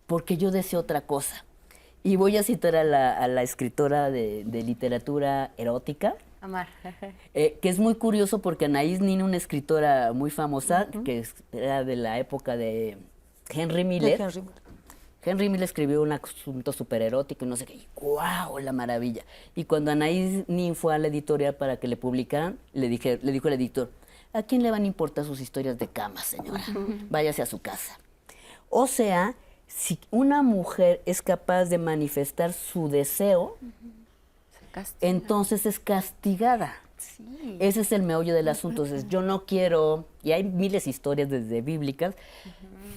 Porque yo deseo otra cosa. Y voy a citar a la escritora de literatura erótica,
Amar.
Que es muy curioso porque Anaïs Nin, una escritora muy famosa, que era de la época de Henry Miller. Henry Miller escribió un asunto súper erótico y no sé qué. ¡Guau! La maravilla. Y cuando Anaïs Nin fue a la editorial para que le publicaran, le dijo el editor, ¿a quién le van a importar sus historias de cama, señora? Váyase a su casa. O sea, si una mujer es capaz de manifestar su deseo, entonces es castigada. Sí. Ese es el meollo del asunto. Entonces, yo no quiero, y hay miles de historias desde bíblicas,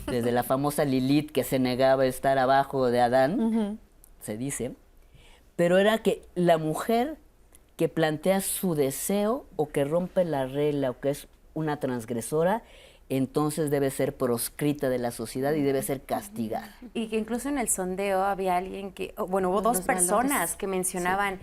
desde la famosa Lilith que se negaba a estar abajo de Adán, se dice, pero era que la mujer que plantea su deseo o que rompe la regla o que es una transgresora, entonces debe ser proscrita de la sociedad y debe ser castigada.
Y que incluso en el sondeo había alguien que, bueno, hubo dos personas que mencionaban,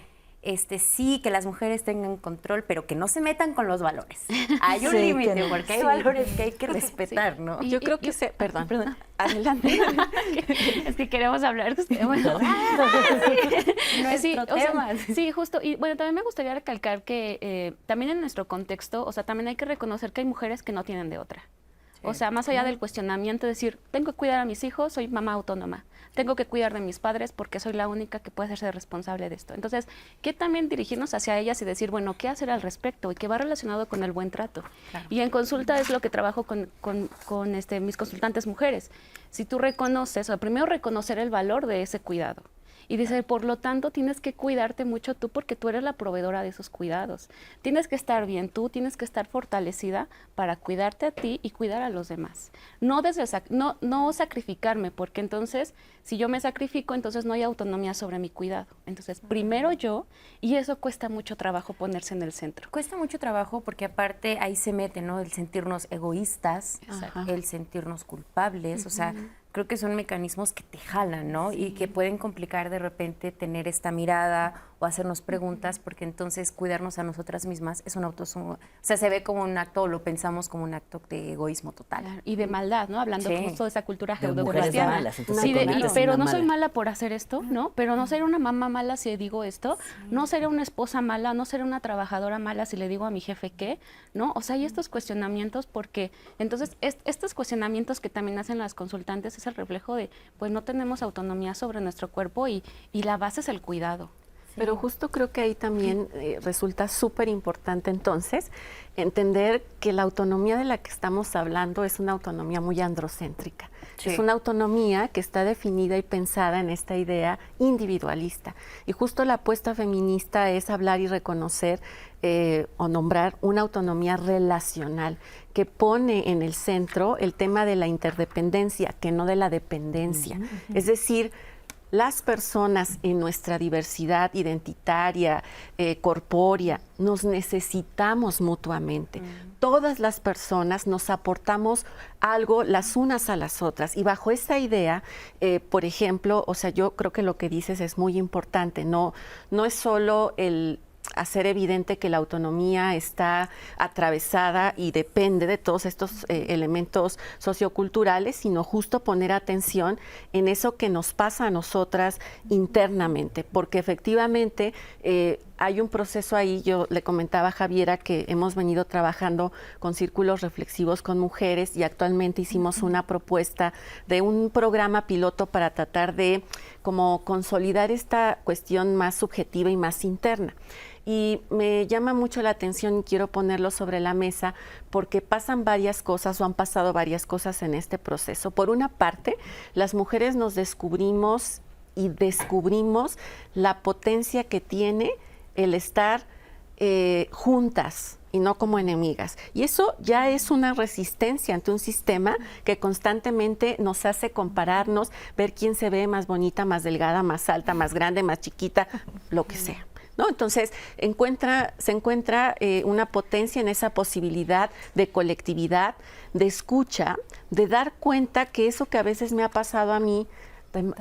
sí, que las mujeres tengan control, pero que no se metan con los valores. Hay un límite, porque hay valores que hay que respetar, ¿no?
Yo creo que perdón, adelante.
Es que queremos hablar de bueno, nuestro tema. Sí, justo. Y bueno, también me gustaría recalcar que también en nuestro contexto, o sea, también hay que reconocer que hay mujeres que no tienen de otra. O sea, más allá del cuestionamiento, decir, tengo que cuidar a mis hijos, soy mamá autónoma. Tengo que cuidar de mis padres porque soy la única que puede hacerse responsable de esto. Entonces, ¿qué también dirigirnos hacia ellas y decir, bueno, qué hacer al respecto? Y que va relacionado con el buen trato. Claro. Y en consulta es lo que trabajo con mis consultantes mujeres. Si tú reconoces, o primero reconocer el valor de ese cuidado. Y dice, por lo tanto, tienes que cuidarte mucho tú porque tú eres la proveedora de esos cuidados. Tienes que estar bien tú, tienes que estar fortalecida para cuidarte a ti y cuidar a los demás. No sacrificarme, porque entonces, si yo me sacrifico, entonces no hay autonomía sobre mi cuidado. Entonces, primero yo, y eso cuesta mucho trabajo ponerse en el centro.
Cuesta mucho trabajo porque aparte ahí se mete, ¿no? El sentirnos egoístas, el sentirnos culpables, o sea, creo que son mecanismos que te jalan, ¿no? Y que pueden complicar de repente tener esta mirada o hacernos preguntas, porque entonces cuidarnos a nosotras mismas es un o sea, se ve como un acto, o lo pensamos como un acto de egoísmo total.
Claro, y de maldad, ¿no? Hablando justo de esa cultura
judeocristiana.
Pero no soy mala por hacer esto, ¿no? Pero no seré una mamá mala si digo esto, no seré una esposa mala, no seré una trabajadora mala si le digo a mi jefe qué, ¿no? O sea, hay estos cuestionamientos porque, entonces, estos cuestionamientos que también hacen las consultantes es el reflejo de, pues no tenemos autonomía sobre nuestro cuerpo y la base es el cuidado.
Pero justo creo que ahí también resulta súper importante entonces entender que la autonomía de la que estamos hablando es una autonomía muy androcéntrica. Sí. Es una autonomía que está definida y pensada en esta idea individualista. Y justo la apuesta feminista es hablar y reconocer o nombrar una autonomía relacional que pone en el centro el tema de la interdependencia, que no de la dependencia. Es decir, las personas en nuestra diversidad identitaria, corpórea, nos necesitamos mutuamente. Todas las personas nos aportamos algo las unas a las otras. Y bajo esa idea, por ejemplo, o sea, yo creo que lo que dices es muy importante. No es solo el hacer evidente que la autonomía está atravesada y depende de todos estos elementos socioculturales, sino justo poner atención en eso que nos pasa a nosotras internamente, porque efectivamente hay un proceso ahí. Yo le comentaba a Javiera que hemos venido trabajando con círculos reflexivos con mujeres y actualmente hicimos una propuesta de un programa piloto para tratar de como consolidar esta cuestión más subjetiva y más interna. Y me llama mucho la atención y quiero ponerlo sobre la mesa porque pasan varias cosas o han pasado varias cosas en este proceso. Por una parte, las mujeres nos descubrimos la potencia que tiene el estar juntas y no como enemigas. Y eso ya es una resistencia ante un sistema que constantemente nos hace compararnos, ver quién se ve más bonita, más delgada, más alta, más grande, más chiquita, lo que sea. ¿No? Entonces, se encuentra una potencia en esa posibilidad de colectividad, de escucha, de dar cuenta que eso que a veces me ha pasado a mí,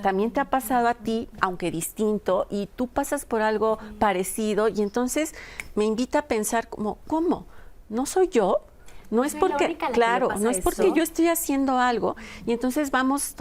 también te ha pasado a ti, aunque distinto, y tú pasas por algo parecido, y entonces me invita a pensar como, ¿cómo? ¿No soy yo? No es porque, claro, no es porque yo estoy haciendo algo, y entonces vamos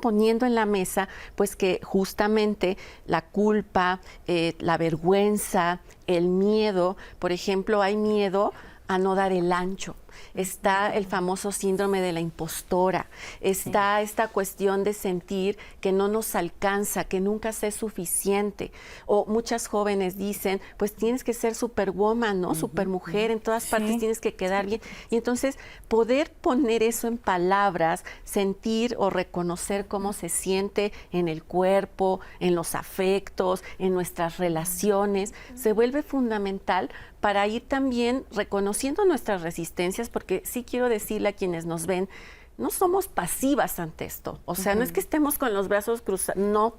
poniendo en la mesa pues que justamente la culpa, la vergüenza, el miedo, por ejemplo, hay miedo a no dar el ancho. Está el famoso síndrome de la impostora, está esta cuestión de sentir que no nos alcanza, que nunca sé suficiente. O muchas jóvenes dicen, pues tienes que ser superwoman, ¿no? Supermujer, en todas partes tienes que quedar bien. Y entonces poder poner eso en palabras, sentir o reconocer cómo se siente en el cuerpo, en los afectos, en nuestras relaciones, se vuelve fundamental para ir también reconociendo nuestras resistencias, porque sí quiero decirle a quienes nos ven, no somos pasivas ante esto. O sea, no es que estemos con los brazos cruzados, no,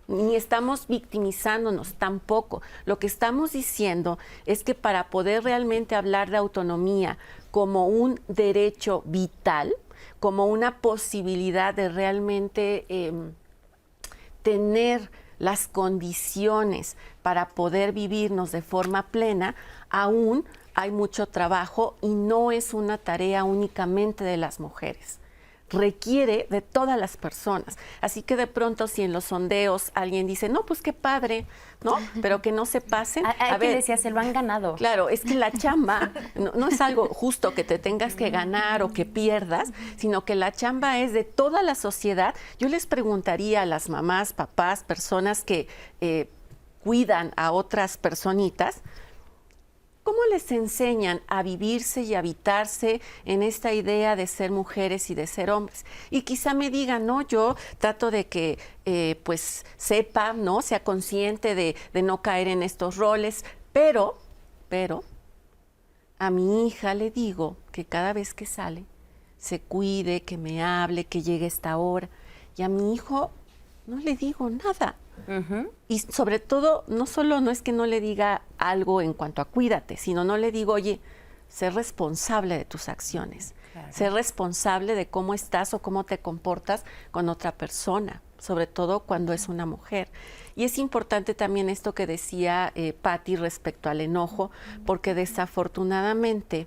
ni estamos victimizándonos tampoco. Lo que estamos diciendo es que para poder realmente hablar de autonomía como un derecho vital, como una posibilidad de realmente tener las condiciones para poder vivirnos de forma plena, aún hay mucho trabajo y no es una tarea únicamente de las mujeres. Requiere de todas las personas. Así que de pronto si en los sondeos alguien dice, no, pues qué padre, ¿no? Pero que no se pasen.
A ver, decía, se lo han ganado.
Claro, es que la chamba no es algo justo que te tengas que ganar o que pierdas, sino que la chamba es de toda la sociedad. Yo les preguntaría a las mamás, papás, personas que cuidan a otras personitas, ¿Cómo les enseñan a vivirse y habitarse en esta idea de ser mujeres y de ser hombres? Y quizá me digan, no, yo trato de que pues sepa, ¿no? Sea consciente de no caer en estos roles, pero a mi hija le digo que cada vez que sale, se cuide, que me hable, que llegue a esta hora. Y a mi hijo no le digo nada. Y sobre todo, no es que no le diga algo en cuanto a cuídate, sino no le digo, oye, sé responsable de tus acciones, sé responsable de cómo estás o cómo te comportas con otra persona, sobre todo cuando es una mujer. Y es importante también esto que decía Patti respecto al enojo, porque desafortunadamente,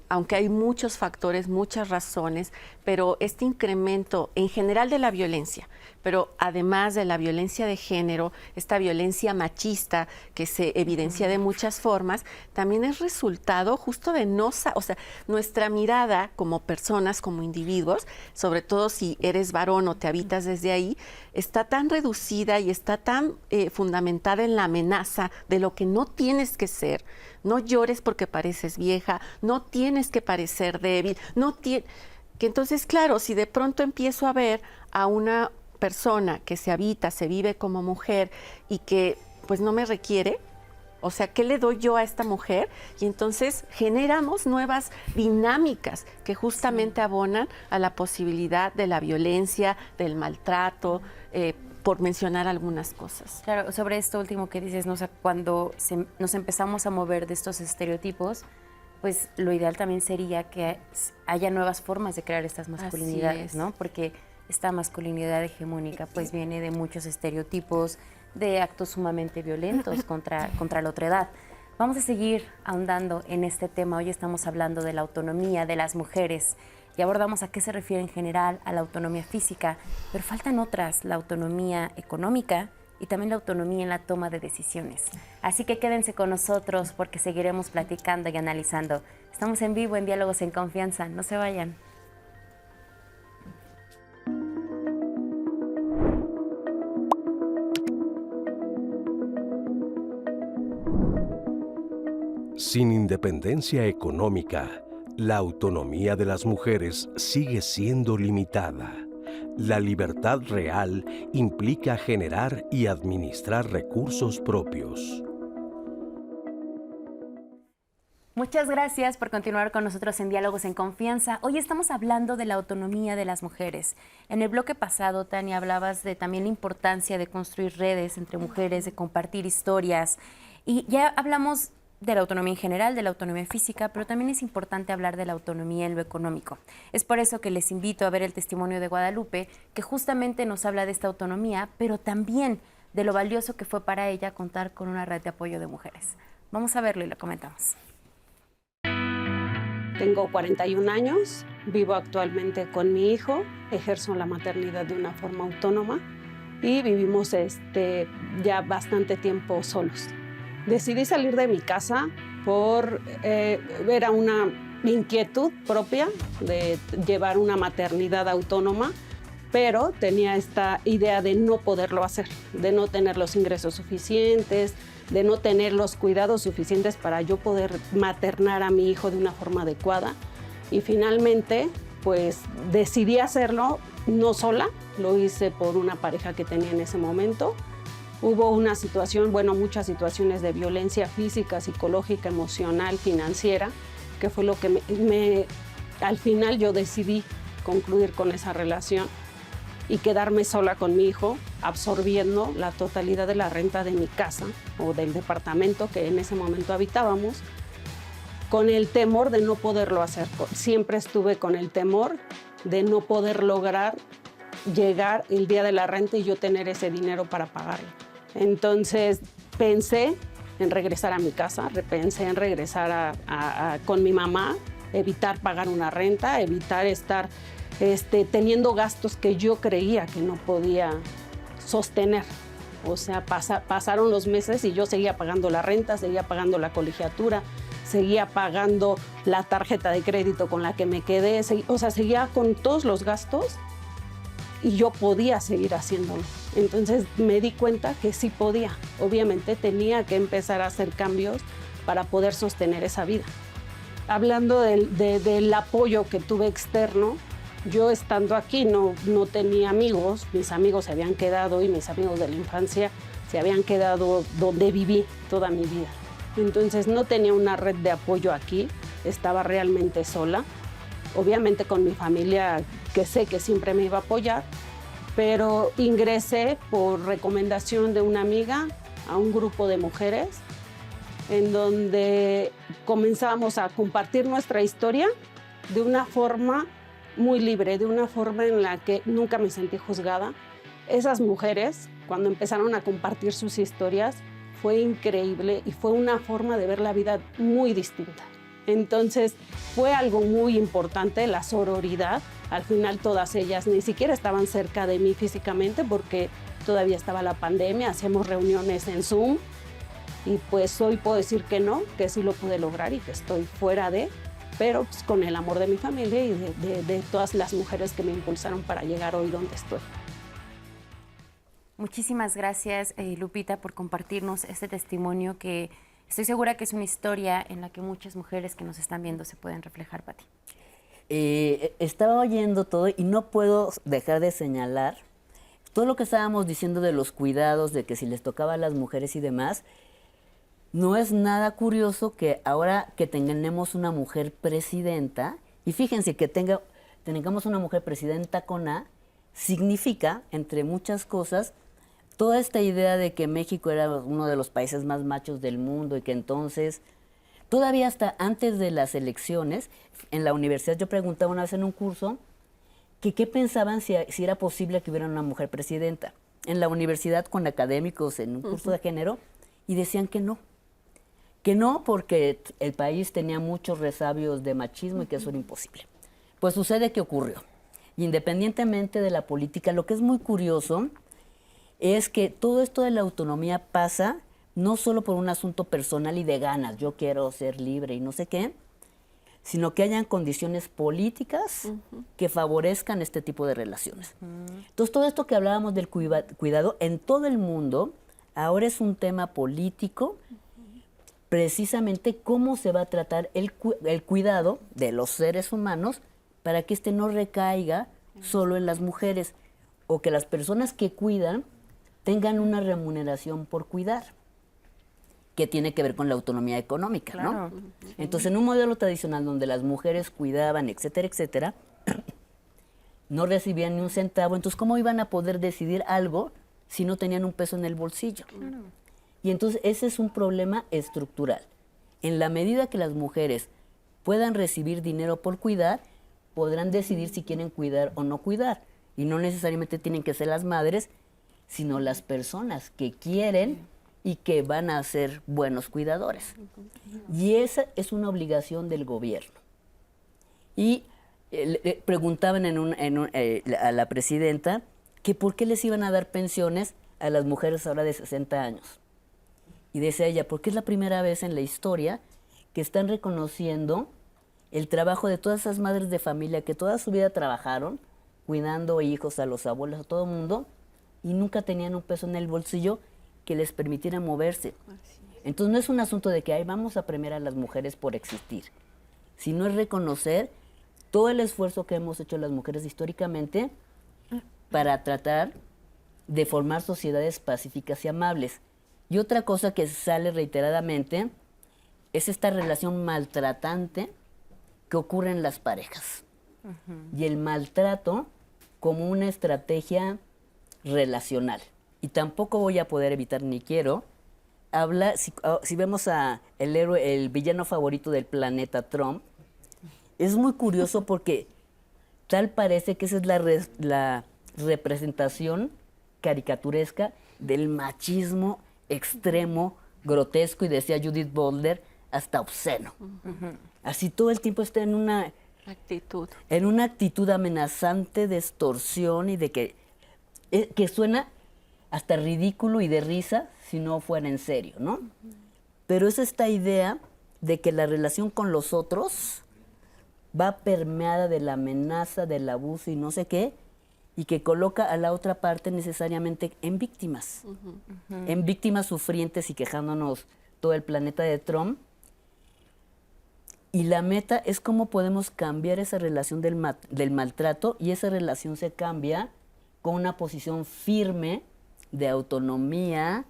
aunque hay muchos factores, muchas razones, pero este incremento en general de la violencia, pero además de la violencia de género, esta violencia machista que se evidencia de muchas formas, también es resultado justo de nuestra mirada como personas, como individuos, sobre todo si eres varón o te habitas desde ahí, está tan reducida y está tan fundamentada en la amenaza de lo que no tienes que ser. No llores porque pareces vieja, no tienes que parecer débil, que entonces, claro, si de pronto empiezo a ver a una persona que se habita, se vive como mujer y que pues no me requiere, o sea, ¿qué le doy yo a esta mujer? Y entonces generamos nuevas dinámicas que justamente abonan a la posibilidad de la violencia, del maltrato, por mencionar algunas cosas.
Claro, sobre esto último que dices, ¿no? O sea, cuando nos empezamos a mover de estos estereotipos, pues lo ideal también sería que haya nuevas formas de crear estas masculinidades, ¿no? Porque esta masculinidad hegemónica pues viene de muchos estereotipos, de actos sumamente violentos contra la otra edad. Vamos a seguir ahondando en este tema. Hoy estamos hablando de la autonomía de las mujeres y abordamos a qué se refiere en general a la autonomía física, pero faltan otras, la autonomía económica y también la autonomía en la toma de decisiones. Así que quédense con nosotros porque seguiremos platicando y analizando. Estamos en vivo en Diálogos en Confianza, no se vayan.
Sin independencia económica, la autonomía de las mujeres sigue siendo limitada. La libertad real implica generar y administrar recursos propios.
Muchas gracias por continuar con nosotros en Diálogos en Confianza. Hoy estamos hablando de la autonomía de las mujeres. En el bloque pasado, Tania, hablabas de también la importancia de construir redes entre mujeres, de compartir historias. Y ya hablamos de la autonomía en general, de la autonomía física, pero también es importante hablar de la autonomía en lo económico. Es por eso que les invito a ver el testimonio de Guadalupe, que justamente nos habla de esta autonomía, pero también de lo valioso que fue para ella contar con una red de apoyo de mujeres. Vamos a verlo y lo comentamos.
Tengo 41 años, vivo actualmente con mi hijo, ejerzo la maternidad de una forma autónoma y vivimos ya bastante tiempo solos. Decidí salir de mi casa era una inquietud propia de llevar una maternidad autónoma, pero tenía esta idea de no poderlo hacer, de no tener los ingresos suficientes, de no tener los cuidados suficientes para yo poder maternar a mi hijo de una forma adecuada. Y finalmente, pues decidí hacerlo no sola, lo hice por una pareja que tenía en ese momento. Hubo una situación, muchas situaciones de violencia física, psicológica, emocional, financiera, que fue lo que al final yo decidí concluir con esa relación y quedarme sola con mi hijo, absorbiendo la totalidad de la renta de mi casa o del departamento que en ese momento habitábamos, con el temor de no poderlo hacer. Siempre estuve con el temor de no poder lograr llegar el día de la renta y yo tener ese dinero para pagarlo. Entonces pensé en regresar a mi casa, pensé en regresar con mi mamá, evitar pagar una renta, evitar estar teniendo gastos que yo creía que no podía sostener. O sea, pasaron los meses y yo seguía pagando la renta, seguía pagando la colegiatura, seguía pagando la tarjeta de crédito con la que me quedé, seguía con todos los gastos y yo podía seguir haciéndolo. Entonces me di cuenta que sí podía. Obviamente tenía que empezar a hacer cambios para poder sostener esa vida. Hablando del apoyo que tuve externo, yo estando aquí no tenía amigos, mis amigos se habían quedado y mis amigos de la infancia se habían quedado donde viví toda mi vida. Entonces no tenía una red de apoyo aquí, estaba realmente sola. Obviamente con mi familia, que sé que siempre me iba a apoyar, pero ingresé por recomendación de una amiga a un grupo de mujeres en donde comenzamos a compartir nuestra historia de una forma muy libre, de una forma en la que nunca me sentí juzgada. Esas mujeres, cuando empezaron a compartir sus historias, fue increíble y fue una forma de ver la vida muy distinta. Entonces fue algo muy importante, la sororidad. Al final todas ellas ni siquiera estaban cerca de mí físicamente porque todavía estaba la pandemia, hacíamos reuniones en Zoom y pues hoy puedo decir que no, que sí lo pude lograr y que estoy fuera de, pero pues con el amor de mi familia y de todas las mujeres que me impulsaron para llegar hoy donde estoy.
Muchísimas gracias, Lupita, por compartirnos este testimonio que estoy segura que es una historia en la que muchas mujeres que nos están viendo se pueden reflejar, Pati.
Estaba oyendo todo y no puedo dejar de señalar todo lo que estábamos diciendo de los cuidados, de que si les tocaba a las mujeres y demás. No es nada curioso que ahora que tengamos una mujer presidenta, y fíjense que tengamos una mujer presidenta con A, significa, entre muchas cosas, toda esta idea de que México era uno de los países más machos del mundo y que entonces, todavía hasta antes de las elecciones, en la universidad yo preguntaba una vez en un curso que qué pensaban si era posible que hubiera una mujer presidenta. En la universidad con académicos en un curso de género y decían que no. Que no porque el país tenía muchos resabios de machismo y que eso era imposible. Pues sucede que ocurrió. Y independientemente de la política, lo que es muy curioso es que todo esto de la autonomía pasa no solo por un asunto personal y de ganas, yo quiero ser libre y no sé qué, sino que hayan condiciones políticas que favorezcan este tipo de relaciones. Entonces, todo esto que hablábamos del cuidado en todo el mundo, ahora es un tema político, precisamente cómo se va a tratar el cuidado de los seres humanos para que este no recaiga solo en las mujeres o que las personas que cuidan tengan una remuneración por cuidar, que tiene que ver con la autonomía económica, claro, ¿no? Entonces, en un modelo tradicional donde las mujeres cuidaban, etcétera, etcétera, no recibían ni un centavo, entonces, ¿cómo iban a poder decidir algo si no tenían un peso en el bolsillo? Claro. Y entonces, ese es un problema estructural. En la medida que las mujeres puedan recibir dinero por cuidar, podrán decidir si quieren cuidar o no cuidar. Y no necesariamente tienen que ser las madres, sino las personas que quieren y que van a ser buenos cuidadores. Y esa es una obligación del gobierno. Y preguntaban a la presidenta que por qué les iban a dar pensiones a las mujeres ahora de 60 años. Y decía ella, porque es la primera vez en la historia que están reconociendo el trabajo de todas esas madres de familia que toda su vida trabajaron, cuidando hijos, a los abuelos, a todo el mundo, y nunca tenían un peso en el bolsillo que les permitiera moverse. Entonces no es un asunto de que ay, vamos a premiar a las mujeres por existir, sino es reconocer todo el esfuerzo que hemos hecho las mujeres históricamente para tratar de formar sociedades pacíficas y amables. Y otra cosa que sale reiteradamente es esta relación maltratante que ocurre en las parejas. Y el maltrato como una estrategia relacional. Y tampoco voy a poder evitar, ni quiero, hablar, si vemos a el villano favorito del planeta, Trump, es muy curioso porque tal parece que esa es la representación caricaturesca del machismo extremo, grotesco, y decía Judith Butler, hasta obsceno. Así todo el tiempo está en una actitud amenazante de extorsión y de que suena hasta ridículo y de risa si no fuera en serio, ¿no? Pero es esta idea de que la relación con los otros va permeada de la amenaza, del abuso y no sé qué, y que coloca a la otra parte necesariamente en víctimas, en víctimas sufrientes y quejándonos todo el planeta de Trump, Y la meta es cómo podemos cambiar esa relación del maltrato, y esa relación se cambia con una posición firme de autonomía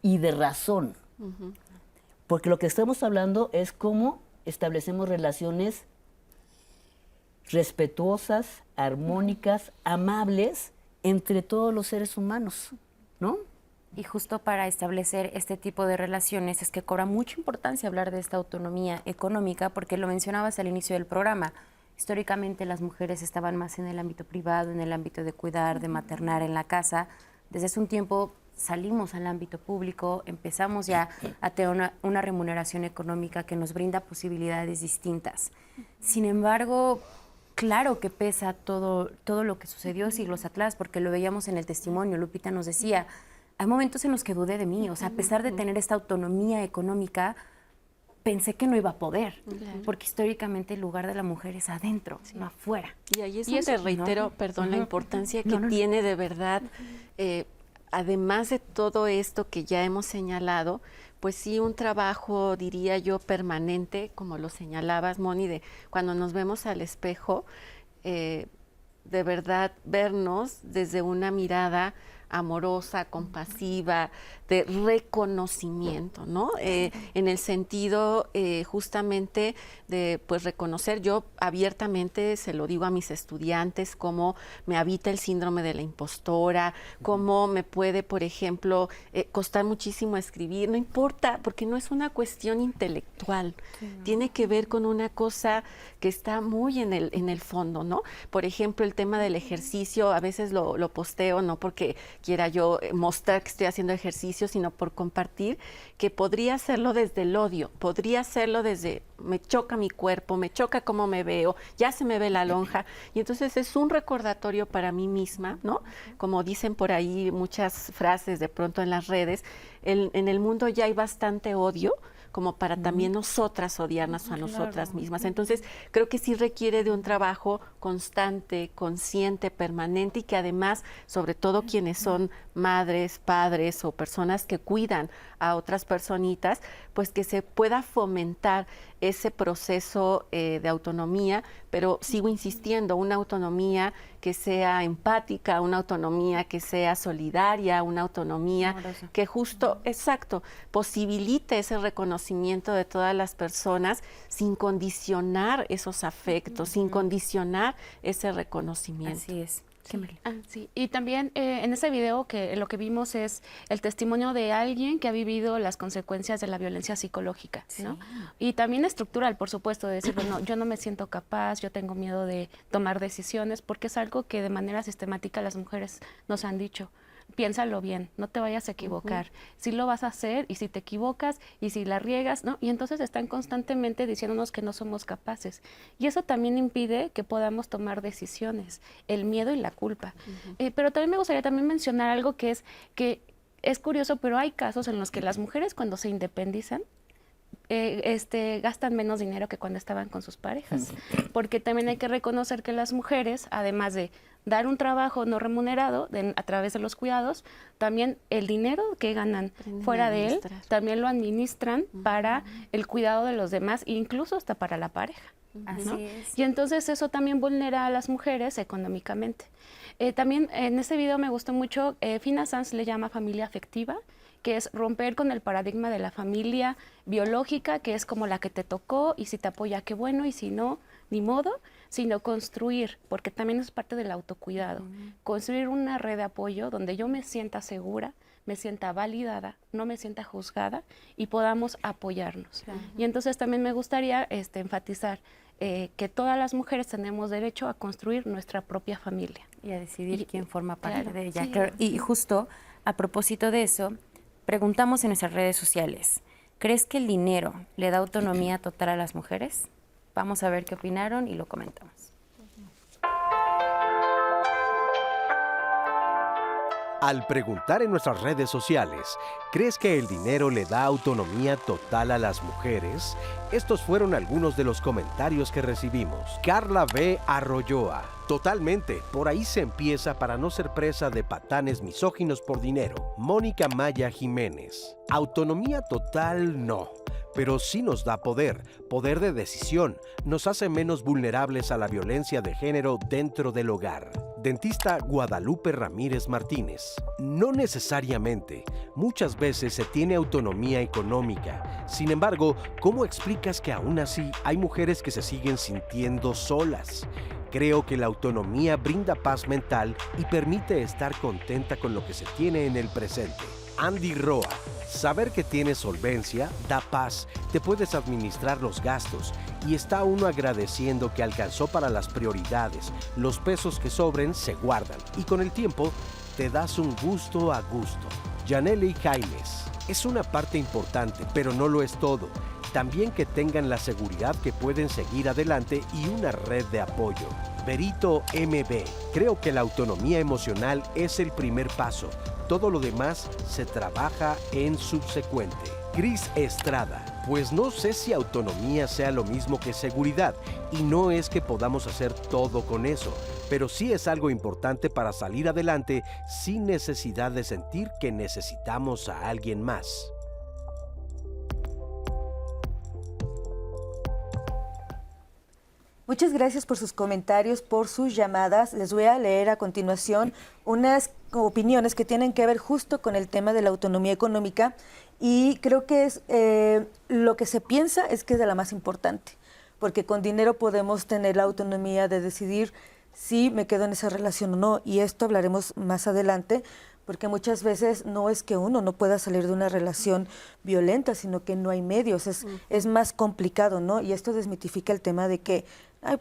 y de razón. Porque lo que estamos hablando es cómo establecemos relaciones respetuosas, armónicas, amables entre todos los seres humanos, ¿no?
Y justo para establecer este tipo de relaciones es que cobra mucha importancia hablar de esta autonomía económica, porque lo mencionabas al inicio del programa. Históricamente las mujeres estaban más en el ámbito privado, en el ámbito de cuidar, de maternar en la casa. Desde hace un tiempo salimos al ámbito público, empezamos ya a tener una remuneración económica que nos brinda posibilidades distintas. Sin embargo, claro que pesa todo lo que sucedió siglos atrás, porque lo veíamos en el testimonio. Lupita nos decía, hay momentos en los que dudé de mí, o sea, a pesar de tener esta autonomía económica, pensé que no iba a poder, porque históricamente el lugar de la mujer es adentro, no afuera.
Y ahí es donde reitero, perdón, la importancia que tiene de verdad, además de todo esto que ya hemos señalado, pues sí, un trabajo, diría yo, permanente, como lo señalabas, Moni, de cuando nos vemos al espejo, de verdad vernos desde una mirada amorosa, compasiva, de reconocimiento, ¿no? En el sentido justamente de pues reconocer, yo abiertamente se lo digo a mis estudiantes, cómo me habita el síndrome de la impostora, cómo me puede, por ejemplo, costar muchísimo escribir, no importa, porque no es una cuestión intelectual, tiene que ver con una cosa que está muy en el fondo, ¿no? Por ejemplo, el tema del ejercicio, a veces lo posteo, no porque quiera yo mostrar que estoy haciendo ejercicio, sino por compartir que podría hacerlo desde el odio, podría hacerlo desde me choca mi cuerpo, me choca cómo me veo, ya se me ve la lonja, y entonces es un recordatorio para mí misma, ¿no? Como dicen por ahí muchas frases de pronto en las redes, en el mundo ya hay bastante odio, como para también nosotras odiarnos a nosotras mismas. Entonces, creo que sí requiere de un trabajo constante, consciente, permanente, y que además, sobre todo quienes son madres, padres o personas que cuidan a otras personitas, pues que se pueda fomentar ese proceso de autonomía, pero sigo insistiendo, una autonomía que sea empática, una autonomía que sea solidaria, una autonomía que justo, exacto, posibilite ese reconocimiento de todas las personas sin condicionar esos afectos, sin condicionar ese reconocimiento.
Así es.
Sí. Y también en ese video que lo que vimos es el testimonio de alguien que ha vivido las consecuencias de la violencia psicológica, ¿no? Y también estructural, por supuesto, de decir, bueno, yo no me siento capaz, yo tengo miedo de tomar decisiones, porque es algo que de manera sistemática las mujeres nos han dicho. Piénsalo bien, no te vayas a equivocar. Si lo vas a hacer, y si te equivocas, y si la riegas, ¿no? Y entonces están constantemente diciéndonos que no somos capaces. Y eso también impide que podamos tomar decisiones, el miedo y la culpa. Pero también me gustaría también mencionar algo que es curioso, pero hay casos en los que las mujeres cuando se independizan, gastan menos dinero que cuando estaban con sus parejas. Porque también hay que reconocer que las mujeres, además de dar un trabajo no remunerado a través de los cuidados, también el dinero que ganan fuera de él, también lo administran para el cuidado de los demás, incluso hasta para la pareja. ¿No?
Así es.
Y entonces eso también vulnera a las mujeres económicamente. También en este video me gustó mucho, Fina Sanz le llama familia afectiva, que es romper con el paradigma de la familia biológica, que es como la que te tocó, y si te apoya, qué bueno, y si no, ni modo, sino construir, porque también es parte del autocuidado, construir una red de apoyo donde yo me sienta segura, me sienta validada, no me sienta juzgada, y podamos apoyarnos. Y entonces también me gustaría enfatizar que todas las mujeres tenemos derecho a construir nuestra propia familia.
Y a decidir quién forma parte de ella.
Sí.
Claro. Y justo a propósito de eso, preguntamos en nuestras redes sociales, ¿crees que el dinero le da autonomía total a las mujeres? Vamos a ver qué opinaron y lo comentamos.
Al preguntar en nuestras redes sociales, ¿crees que el dinero le da autonomía total a las mujeres? Estos fueron algunos de los comentarios que recibimos. Carla B. Arroyoa. Totalmente, por ahí se empieza para no ser presa de patanes misóginos por dinero. Mónica Maya Jiménez. Autonomía total no, pero sí nos da poder de decisión, nos hace menos vulnerables a la violencia de género dentro del hogar. Dentista Guadalupe Ramírez Martínez. No necesariamente. Muchas veces se tiene autonomía económica. Sin embargo, ¿cómo explicas que aún así hay mujeres que se siguen sintiendo solas? Creo que la autonomía brinda paz mental y permite estar contenta con lo que se tiene en el presente. Andy Roa. Saber que tienes solvencia da paz, te puedes administrar los gastos y está uno agradeciendo que alcanzó para las prioridades. Los pesos que sobren se guardan y con el tiempo te das un gusto a gusto. Yaneli Jaimes. Es una parte importante, pero no lo es todo. También que tengan la seguridad que pueden seguir adelante y una red de apoyo. Berito MB. Creo que la autonomía emocional es el primer paso. Todo lo demás se trabaja en subsecuente. Cris Estrada. Pues no sé si autonomía sea lo mismo que seguridad, y no es que podamos hacer todo con eso, pero sí es algo importante para salir adelante sin necesidad de sentir que necesitamos a alguien más.
Muchas gracias por sus comentarios, por sus llamadas. Les voy a leer a continuación unas opiniones que tienen que ver justo con el tema de la autonomía económica y creo que es lo que se piensa es que es de la más importante, porque con dinero podemos tener la autonomía de decidir si me quedo en esa relación o no, y esto hablaremos más adelante, porque muchas veces no es que uno no pueda salir de una relación violenta, sino que no hay medios, es más complicado, ¿no? Y esto desmitifica el tema de que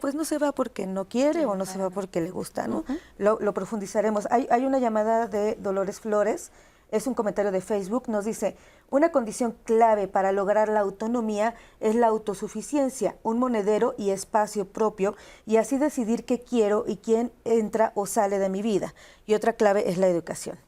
pues no se va porque no quiere o no se va porque le gusta, ¿no? Lo profundizaremos. Hay una llamada de Dolores Flores, es un comentario de Facebook, nos dice, una condición clave para lograr la autonomía es la autosuficiencia, un monedero y espacio propio, y así decidir qué quiero y quién entra o sale de mi vida. Y otra clave es la educación.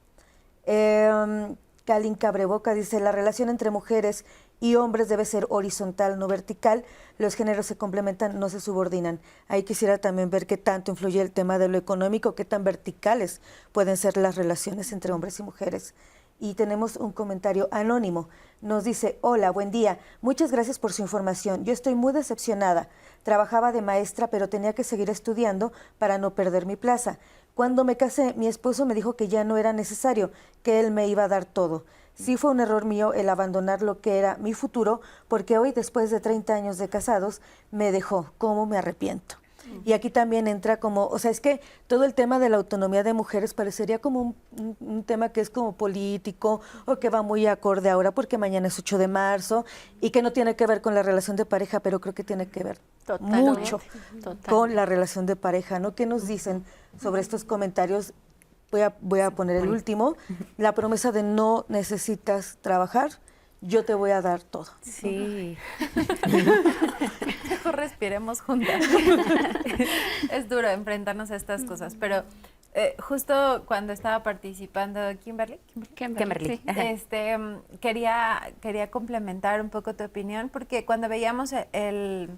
Kalin Cabreboca dice, la relación entre mujeres y hombres debe ser horizontal, no vertical. Los géneros se complementan, no se subordinan. Ahí quisiera también ver qué tanto influye el tema de lo económico, qué tan verticales pueden ser las relaciones entre hombres y mujeres. Y tenemos un comentario anónimo. Nos dice, hola, buen día. Muchas gracias por su información. Yo estoy muy decepcionada. Trabajaba de maestra, pero tenía que seguir estudiando para no perder mi plaza. Cuando me casé, mi esposo me dijo que ya no era necesario, que él me iba a dar todo. Sí fue un error mío el abandonar lo que era mi futuro, porque hoy, después de 30 años de casados, me dejó. ¿Cómo me arrepiento? Y aquí también entra como, o sea, es que todo el tema de la autonomía de mujeres parecería como un tema que es como político o que va muy acorde ahora porque mañana es 8 de marzo y que no tiene que ver con la relación de pareja, pero creo que tiene que ver mucho con la relación de pareja, ¿no? ¿Qué nos dicen sobre estos comentarios? Voy a poner el último. La promesa de no necesitas trabajar, yo te voy a dar todo.
Sí.
Mejor respiremos juntas. Es duro enfrentarnos a estas cosas, pero justo cuando estaba participando Kimberly.
Sí.
Quería complementar un poco tu opinión, porque cuando veíamos el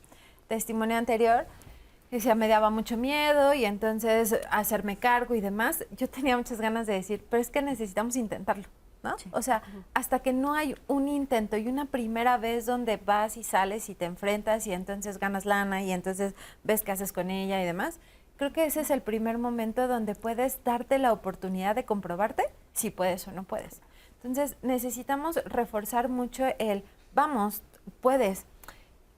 testimonio anterior, decía, me daba mucho miedo y entonces hacerme cargo y demás. Yo tenía muchas ganas de decir, pero es que necesitamos intentarlo, ¿no? Sí. O sea, hasta que no hay un intento y una primera vez donde vas y sales y te enfrentas y entonces ganas lana y entonces ves qué haces con ella y demás, creo que ese es el primer momento donde puedes darte la oportunidad de comprobarte si puedes o no puedes. Entonces necesitamos reforzar mucho el, vamos, puedes.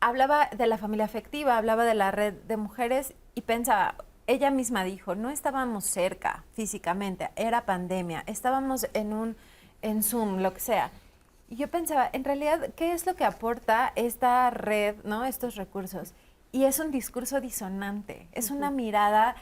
Hablaba de la familia afectiva, hablaba de la red de mujeres y pensaba, ella misma dijo, no estábamos cerca físicamente, era pandemia, estábamos en Zoom, lo que sea. Y yo pensaba, en realidad, ¿qué es lo que aporta esta red, ¿no? Estos recursos? Y es un discurso disonante, es una mirada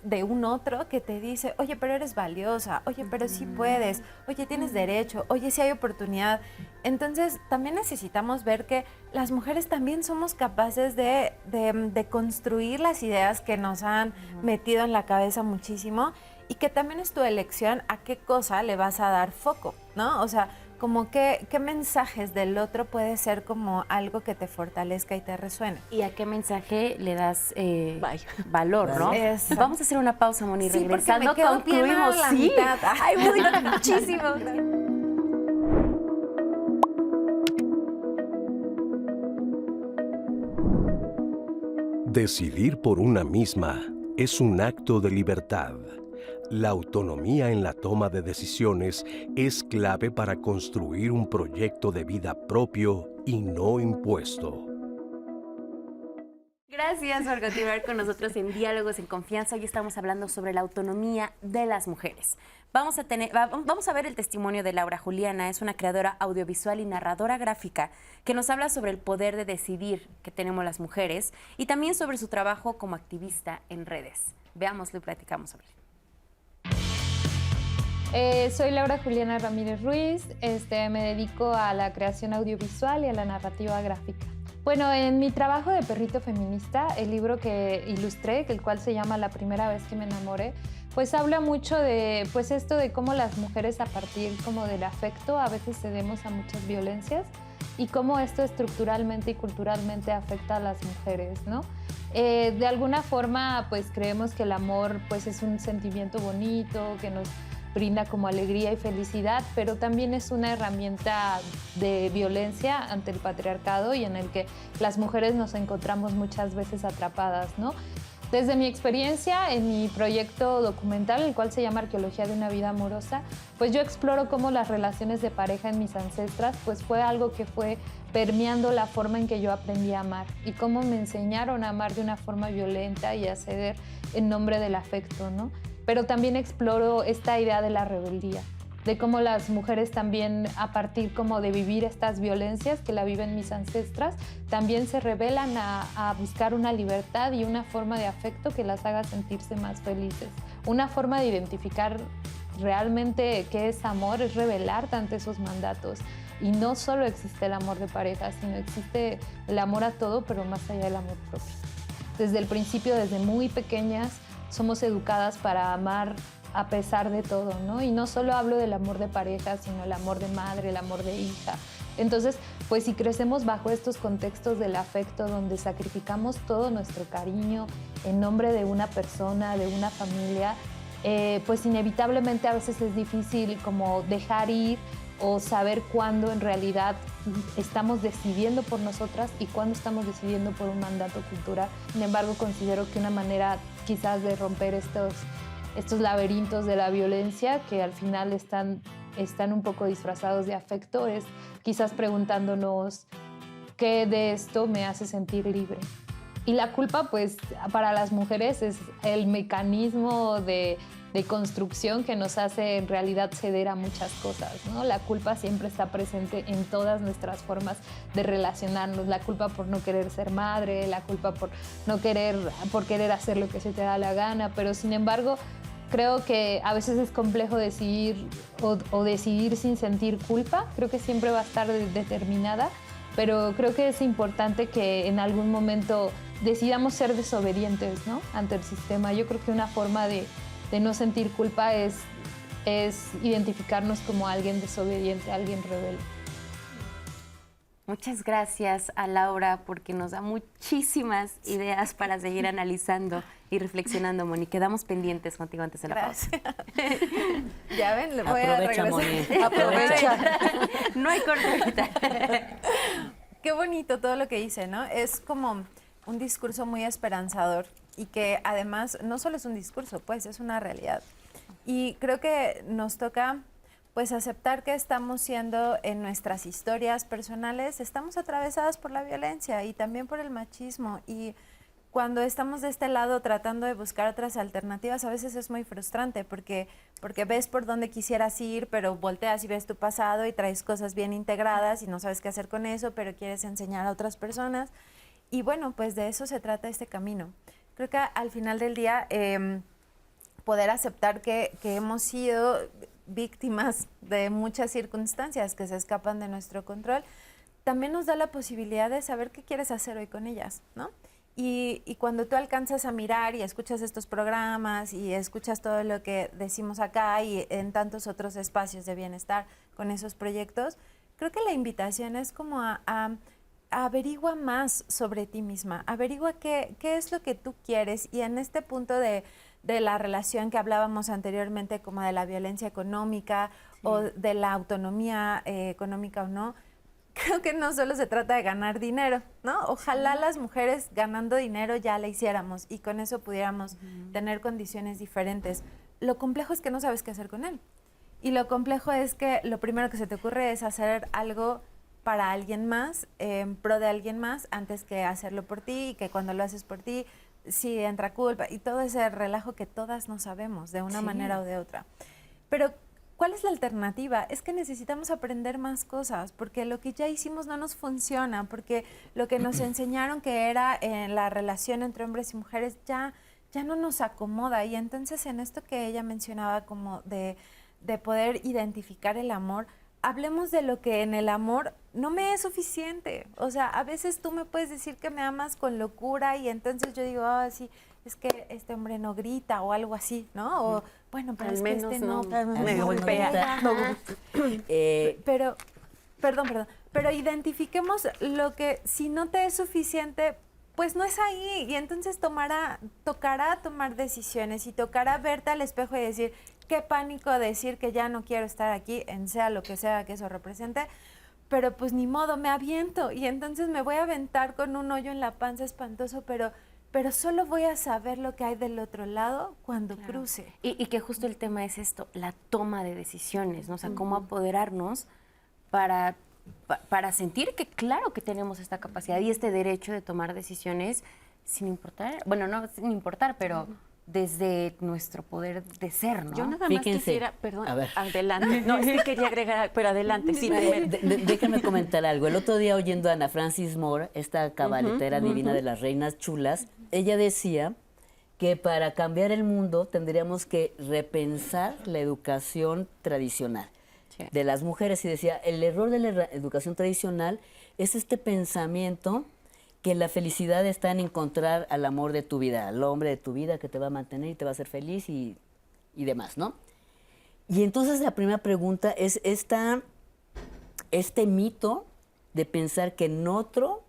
de un otro que te dice, oye, pero eres valiosa, oye, pero sí puedes, oye, tienes derecho, oye, sí hay oportunidad. Entonces, también necesitamos ver que las mujeres también somos capaces de construir las ideas que nos han metido en la cabeza muchísimo y que también es tu elección a qué cosa le vas a dar foco, ¿no? O sea, como qué mensajes del otro puede ser como algo que te fortalezca y te resuene.
¿Y a qué mensaje le das valor, no? Vamos a hacer una pausa, Moni,
sí,
regresando
porque me quedo
concluimos.
La
sí,
mitad.
Ay, muchísimo.
Decidir por una misma es un acto de libertad. La autonomía en la toma de decisiones es clave para construir un proyecto de vida propio y no impuesto.
Gracias por continuar con nosotros en Diálogos en Confianza. Hoy estamos hablando sobre la autonomía de las mujeres. Vamos a ver el testimonio de Laura Juliana. Es una creadora audiovisual y narradora gráfica que nos habla sobre el poder de decidir que tenemos las mujeres y también sobre su trabajo como activista en redes. Veámoslo y platicamos sobre él.
Soy Laura Juliana Ramírez Ruiz, me dedico a la creación audiovisual y a la narrativa gráfica. Bueno, en mi trabajo de perrito feminista, el libro que ilustré, el cual se llama La primera vez que me enamoré, pues habla mucho de esto de cómo las mujeres a partir como del afecto a veces cedemos a muchas violencias y cómo esto estructuralmente y culturalmente afecta a las mujeres, ¿no? De alguna forma, pues creemos que el amor pues es un sentimiento bonito, que nos brinda como alegría y felicidad, pero también es una herramienta de violencia ante el patriarcado y en el que las mujeres nos encontramos muchas veces atrapadas, ¿no? Desde mi experiencia en mi proyecto documental, el cual se llama Arqueología de una vida amorosa, pues yo exploro cómo las relaciones de pareja en mis ancestras pues fue algo que fue permeando la forma en que yo aprendí a amar y cómo me enseñaron a amar de una forma violenta y a ceder en nombre del afecto, ¿no? Pero también exploro esta idea de la rebeldía, de cómo las mujeres también, a partir como de vivir estas violencias que la viven mis ancestras, también se rebelan a buscar una libertad y una forma de afecto que las haga sentirse más felices. Una forma de identificar realmente qué es amor, es rebelarte ante esos mandatos. Y no solo existe el amor de pareja, sino existe el amor a todo, pero más allá del amor propio. Desde el principio, desde muy pequeñas, somos educadas para amar a pesar de todo, ¿no? Y no solo hablo del amor de pareja, sino el amor de madre, el amor de hija. Entonces, pues si crecemos bajo estos contextos del afecto, donde sacrificamos todo nuestro cariño en nombre de una persona, de una familia, pues inevitablemente a veces es difícil como dejar ir o saber cuándo en realidad estamos decidiendo por nosotras y cuándo estamos decidiendo por un mandato cultural. Sin embargo, considero que una manera quizás de romper estos laberintos de la violencia que al final están un poco disfrazados de afecto es quizás preguntándonos qué de esto me hace sentir libre. Y la culpa, pues, para las mujeres es el mecanismo de construcción que nos hace en realidad ceder a muchas cosas, ¿no? La culpa siempre está presente en todas nuestras formas de relacionarnos. La culpa por no querer ser madre, la culpa por querer hacer lo que se te da la gana, pero sin embargo creo que a veces es complejo decidir o decidir sin sentir culpa. Creo que siempre va a estar determinada, pero creo que es importante que en algún momento decidamos ser desobedientes, ¿no? Ante el sistema. Yo creo que una forma de no sentir culpa es identificarnos como alguien desobediente, alguien rebelde.
Muchas gracias a Laura porque nos da muchísimas ideas para seguir analizando y reflexionando, Moni. Quedamos pendientes contigo antes de la pausa.
Ya ven, le voy a regresar.
Moni.
Aprovecha.
No hay corte ahorita.
Qué bonito todo lo que dice, ¿no? Es como un discurso muy esperanzador y que además no solo es un discurso, pues es una realidad. Y creo que nos toca pues aceptar que estamos siendo en nuestras historias personales, estamos atravesadas por la violencia y también por el machismo. Y cuando estamos de este lado tratando de buscar otras alternativas, a veces es muy frustrante porque ves por dónde quisieras ir, pero volteas y ves tu pasado y traes cosas bien integradas y no sabes qué hacer con eso, pero quieres enseñar a otras personas. Y bueno, pues de eso se trata este camino. Creo que al final del día poder aceptar que hemos sido víctimas de muchas circunstancias que se escapan de nuestro control, también nos da la posibilidad de saber qué quieres hacer hoy con ellas, ¿no? Y cuando tú alcanzas a mirar y escuchas estos programas y escuchas todo lo que decimos acá y en tantos otros espacios de bienestar con esos proyectos, creo que la invitación es como a averigua más sobre ti misma, averigua qué es lo que tú quieres y en este punto de la relación que hablábamos anteriormente como de la violencia económica o de la autonomía económica o no, creo que no solo se trata de ganar dinero, ¿no? Ojalá las mujeres ganando dinero ya la hiciéramos y con eso pudiéramos tener condiciones diferentes. Lo complejo es que no sabes qué hacer con él. Y lo complejo es que lo primero que se te ocurre es hacer algo para alguien más, en pro de alguien más, antes que hacerlo por ti, y que cuando lo haces por ti, sí entra culpa y todo ese relajo que todas no sabemos de una manera o de otra. Pero ¿cuál es la alternativa? Es que necesitamos aprender más cosas, porque lo que ya hicimos no nos funciona, porque lo que nos enseñaron que era la relación entre hombres y mujeres ya no nos acomoda. Y entonces en esto que ella mencionaba como de poder identificar el amor, hablemos de lo que en el amor no me es suficiente. O sea, a veces tú me puedes decir que me amas con locura y entonces yo digo, sí, es que este hombre no grita o algo así, ¿no? O bueno, pero
al
es
menos
que este
no
me golpea. Pero identifiquemos lo que si no te es suficiente, pues no es ahí. Y entonces tocará tomar decisiones y tocará verte al espejo y decir, qué pánico decir que ya no quiero estar aquí, en sea lo que sea que eso represente, pero pues ni modo, me aviento y entonces me voy a aventar con un hoyo en la panza espantoso, pero solo voy a saber lo que hay del otro lado cuando cruce.
Y que justo el tema es esto, la toma de decisiones, ¿no? O sea, cómo apoderarnos para sentir que claro que tenemos esta capacidad y este derecho de tomar decisiones sin importar, bueno, no sin importar, pero desde nuestro poder de ser, ¿no?
Yo nada más quisiera,
perdón, adelante. No, es que quería agregar, pero adelante, sí.
Déjame comentar algo. El otro día oyendo a Ana Francis Moore, esta cabaretera divina de las reinas chulas, ella decía que para cambiar el mundo tendríamos que repensar la educación tradicional de las mujeres. Y decía, el error de la educación tradicional es este pensamiento que la felicidad está en encontrar al amor de tu vida, al hombre de tu vida que te va a mantener y te va a hacer feliz y demás, ¿no? Y entonces la primera pregunta es este mito de pensar que en otro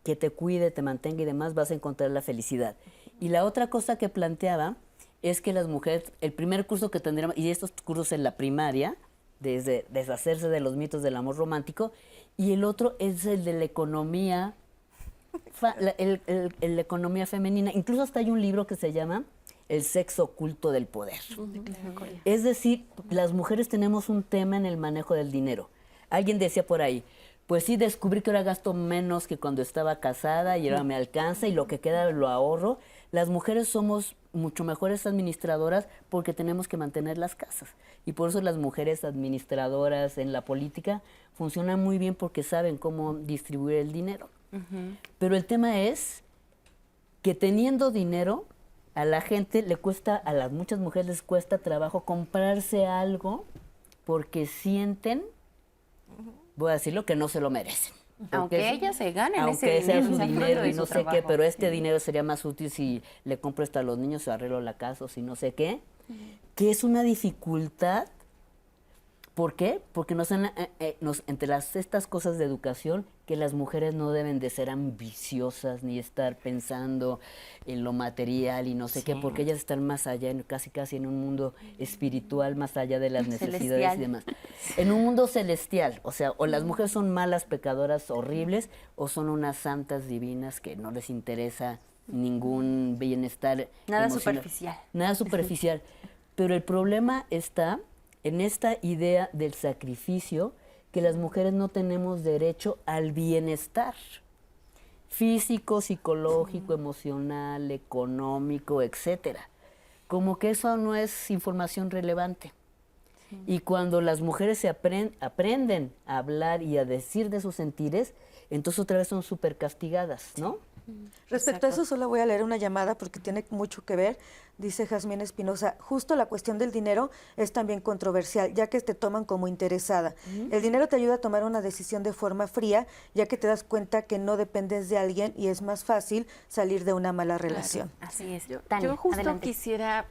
que te cuide, te mantenga y demás vas a encontrar la felicidad. Y la otra cosa que planteaba es que las mujeres, el primer curso que tendríamos, y estos cursos en la primaria, desde deshacerse de los mitos del amor romántico, y el otro es el de la economía, la economía femenina. Incluso hasta hay un libro que se llama El sexo oculto del poder. Es decir, las mujeres tenemos un tema en el manejo del dinero. Alguien decía por ahí, pues sí, descubrí que ahora gasto menos que cuando estaba casada y ahora me alcanza y lo que queda lo ahorro. Las mujeres somos mucho mejores administradoras porque tenemos que mantener las casas. Y por eso las mujeres administradoras en la política funcionan muy bien porque saben cómo distribuir el dinero. Pero el tema es que teniendo dinero, a la gente le cuesta, a las muchas mujeres les cuesta trabajo comprarse algo porque sienten, voy a decirlo, que no se lo merecen.
Aunque ellas se ganen
aunque
ese dinero,
sea su dinero y no sé
trabajo.
qué, pero este dinero sería más útil si le compro esto a los niños o arreglo la casa o si no sé qué, que es una dificultad. ¿Por qué? Porque entre estas cosas de educación, que las mujeres no deben de ser ambiciosas ni estar pensando en lo material y no sé qué, porque ellas están más allá, casi en un mundo espiritual, más allá de las necesidades y demás. En un mundo celestial, o sea, o las mujeres son malas, pecadoras, horribles, o son unas santas divinas que no les interesa ningún bienestar
Nada
emocional.
superficial.
Nada superficial. Pero el problema está en esta idea del sacrificio, que las mujeres no tenemos derecho al bienestar físico, psicológico, emocional, económico, etcétera. Como que eso no es información relevante. Y cuando las mujeres se aprenden a hablar y a decir de sus sentires, entonces otra vez son súper castigadas, ¿no?
Respecto a eso, solo voy a leer una llamada porque tiene mucho que ver. Dice Jazmín Espinosa, justo la cuestión del dinero es también controversial, ya que te toman como interesada. El dinero te ayuda a tomar una decisión de forma fría, ya que te das cuenta que no dependes de alguien y es más fácil salir de una mala relación.
Así es.
Yo
Tania,
justo
adelante.
quisiera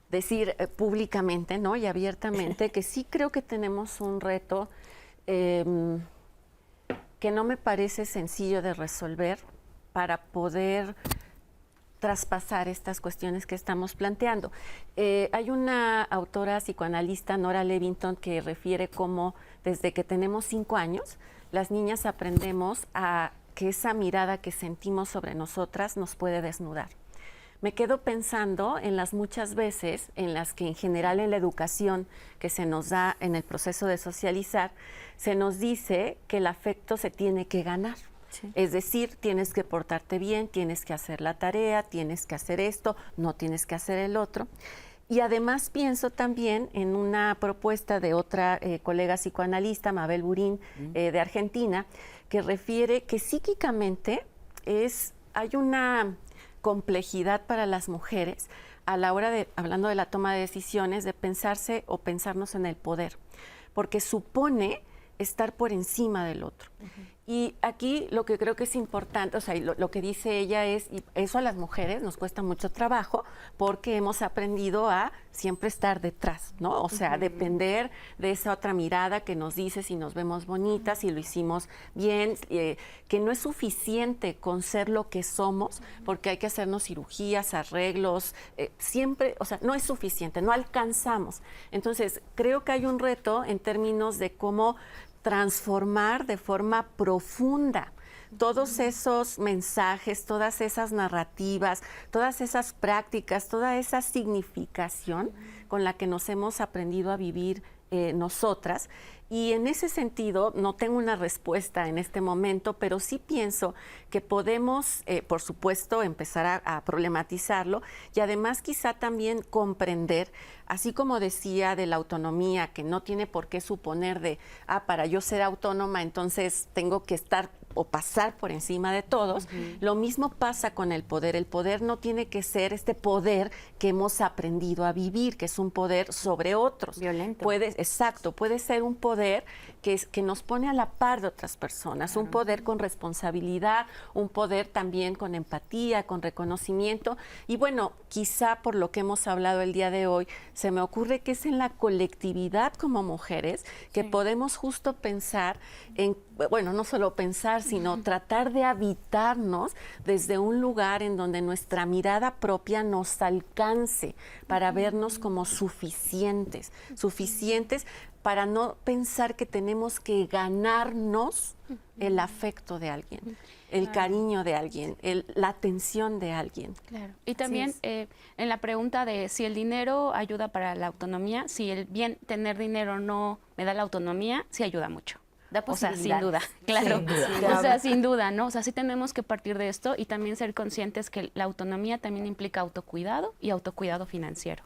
decir públicamente, ¿no? Y abiertamente que sí creo que tenemos un reto que no me parece sencillo de resolver para poder traspasar estas cuestiones que estamos planteando. Hay una autora psicoanalista, Nora Levington, que refiere cómo desde que tenemos 5 años, las niñas aprendemos a que esa mirada que sentimos sobre nosotras nos puede desnudar. Me quedo pensando en las muchas veces en las que en general en la educación que se nos da en el proceso de socializar, se nos dice que el afecto se tiene que ganar. Sí. Es decir, tienes que portarte bien, tienes que hacer la tarea, tienes que hacer esto, no tienes que hacer el otro. Y además pienso también en una propuesta de otra colega psicoanalista, Mabel Burín, de Argentina, que refiere que psíquicamente hay una complejidad para las mujeres a la hora de, hablando de la toma de decisiones, de pensarse o pensarnos en el poder, porque supone estar por encima del otro. Y aquí lo que creo que es importante, o sea, lo que dice ella es, y eso a las mujeres nos cuesta mucho trabajo porque hemos aprendido a siempre estar detrás, ¿no? O sea, depender de esa otra mirada que nos dice si nos vemos bonitas, si lo hicimos bien, que no es suficiente con ser lo que somos, porque hay que hacernos cirugías, arreglos, siempre, o sea, no es suficiente, no alcanzamos. Entonces, creo que hay un reto en términos de cómo transformar de forma profunda todos esos mensajes, todas esas narrativas, todas esas prácticas, toda esa significación con la que nos hemos aprendido a vivir nosotras. Y en ese sentido, no tengo una respuesta en este momento, pero sí pienso que podemos, por supuesto, empezar a problematizarlo y además quizá también comprender, así como decía de la autonomía, que no tiene por qué suponer de, para yo ser autónoma, entonces tengo que estar o pasar por encima de todos. Lo mismo pasa con el poder. El poder no tiene que ser este poder que hemos aprendido a vivir, que es un poder sobre otros.
Violento.
Puede ser un poder que nos pone a la par de otras personas, un poder con responsabilidad, un poder también con empatía, con reconocimiento. Y bueno, quizá por lo que hemos hablado el día de hoy, se me ocurre que es en la colectividad como mujeres que podemos justo pensar en, bueno, no solo pensar, sino tratar de habitarnos desde un lugar en donde nuestra mirada propia nos alcance para vernos como suficientes para no pensar que tenemos que ganarnos el afecto de alguien, el cariño de alguien, la atención de alguien.
Claro. Y también en la pregunta de si el dinero ayuda para la autonomía, si el bien tener dinero no me da la autonomía, sí ayuda mucho. O sea, sin duda, claro. O sea, sin duda, ¿no? O sea, sí tenemos que partir de esto y también ser conscientes que la autonomía también implica autocuidado y autocuidado financiero.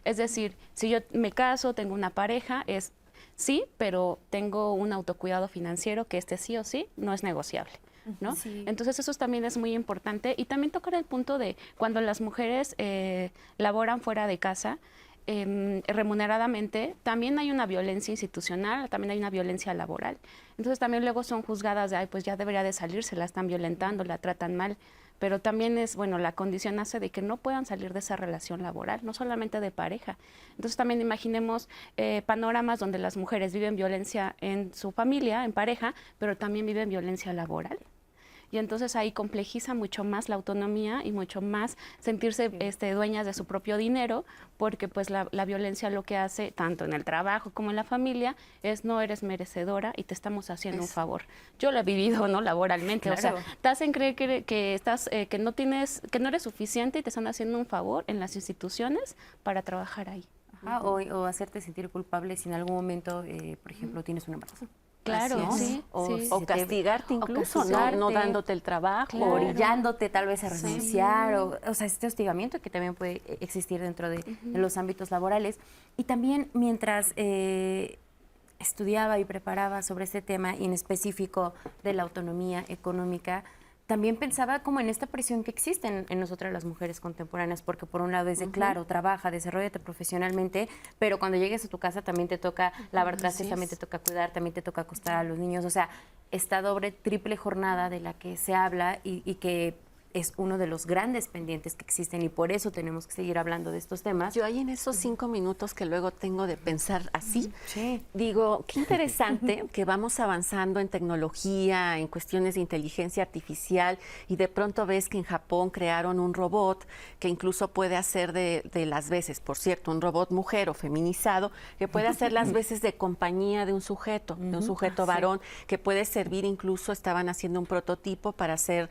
Es decir, si yo me caso, tengo una pareja, sí, pero tengo un autocuidado financiero que sí o sí no es negociable, ¿no? Sí. Entonces eso también es muy importante y también tocar el punto de cuando las mujeres laboran fuera de casa, remuneradamente, también hay una violencia institucional, también hay una violencia laboral. Entonces también luego son juzgadas de, pues ya debería de salirse, la están violentando, la tratan mal, pero también la condición hace de que no puedan salir de esa relación laboral, no solamente de pareja. Entonces también imaginemos panoramas donde las mujeres viven violencia en su familia, en pareja, pero también viven violencia laboral. Y entonces ahí complejiza mucho más la autonomía y mucho más sentirse dueñas de su propio dinero, porque pues la violencia lo que hace, tanto en el trabajo como en la familia, es no eres merecedora y te estamos haciendo un favor. Yo lo he vivido, ¿no? Laboralmente. Claro. O sea, te hacen creer que no eres suficiente y te están haciendo un favor en las instituciones para trabajar ahí.
Ajá, o hacerte sentir culpable si en algún momento, por ejemplo, tienes un embarazo.
Claro,
¿no?
sí,
o castigarte incluso, no dándote el trabajo,
claro, orillándote tal vez a renunciar, o sea, este hostigamiento que también puede existir dentro de los ámbitos laborales. Y también mientras estudiaba y preparaba sobre este tema, y en específico de la autonomía económica, también pensaba como en esta presión que existe en nosotras las mujeres contemporáneas, porque por un lado es de, claro, trabaja, desarróllate profesionalmente, pero cuando llegues a tu casa también te toca lavar trastes, también te toca cuidar, también te toca acostar a los niños, o sea, esta doble, triple jornada de la que se habla y que es uno de los grandes pendientes que existen y por eso tenemos que seguir hablando de estos temas.
Yo ahí en esos 5 minutos que luego tengo de pensar así, digo, qué interesante que vamos avanzando en tecnología, en cuestiones de inteligencia artificial y de pronto ves que en Japón crearon un robot que incluso puede hacer de las veces, por cierto, un robot mujer o feminizado, que puede hacer las veces de compañía de un sujeto varón, que puede servir incluso, estaban haciendo un prototipo para hacer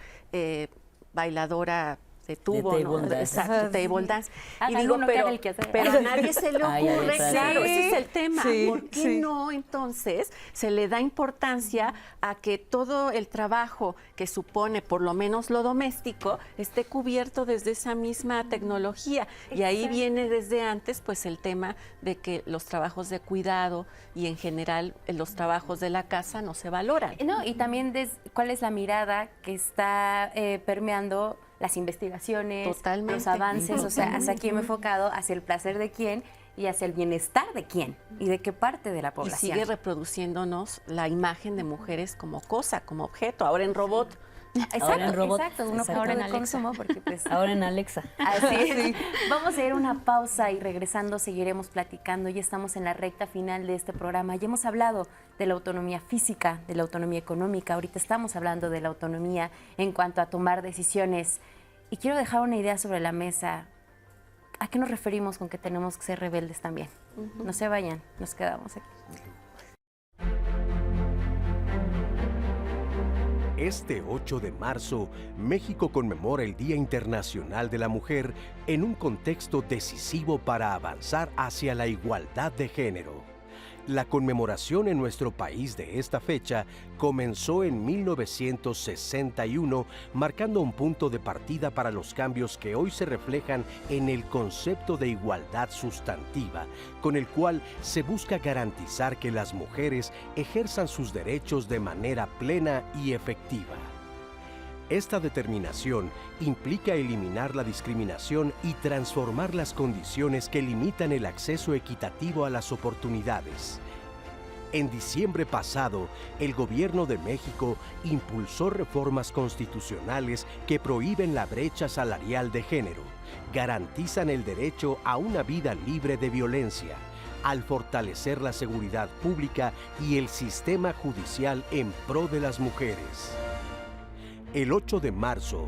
bailadora de tubo,
de
¿no?
table dance.
Exacto, table dance. Y digo,
uno que haga el quehacer.
pero a nadie se le ocurre, claro,
Sí,
ese es el tema.
sí,
¿Por qué
sí.
no entonces se le da importancia a que todo el trabajo que supone por lo menos lo doméstico esté cubierto desde esa misma tecnología? Y ahí
Exacto.
viene desde antes pues el tema de que los trabajos de cuidado y en general los trabajos de la casa no se valoran.
No, y también cuál es la mirada que está permeando las investigaciones,
Totalmente.
los avances, o sea, hacia quién me he enfocado, hacia el placer de quién y hacia el bienestar de quién y de qué parte de la
Y
población.
sigue reproduciéndonos la imagen de mujeres como cosa, como objeto, ahora en robot.
Exacto,
Ahora en robot.
exacto, un
Exacto.
objeto de consumo porque pues
Ahora en Alexa.
así es. Vamos a ir a una pausa y regresando seguiremos platicando. Ya estamos en la recta final de este programa. Ya hemos hablado de la autonomía física, de la autonomía económica. Ahorita estamos hablando de la autonomía en cuanto a tomar decisiones. Y quiero dejar una idea sobre la mesa. ¿A qué nos referimos con que tenemos que ser rebeldes también? No se vayan, nos quedamos aquí.
Este 8 de marzo, México conmemora el Día Internacional de la Mujer en un contexto decisivo para avanzar hacia la igualdad de género. La conmemoración en nuestro país de esta fecha comenzó en 1961, marcando un punto de partida para los cambios que hoy se reflejan en el concepto de igualdad sustantiva, con el cual se busca garantizar que las mujeres ejerzan sus derechos de manera plena y efectiva. Esta determinación implica eliminar la discriminación y transformar las condiciones que limitan el acceso equitativo a las oportunidades. En diciembre pasado, el Gobierno de México impulsó reformas constitucionales que prohíben la brecha salarial de género, garantizan el derecho a una vida libre de violencia, al fortalecer la seguridad pública y el sistema judicial en pro de las mujeres. El 8 de marzo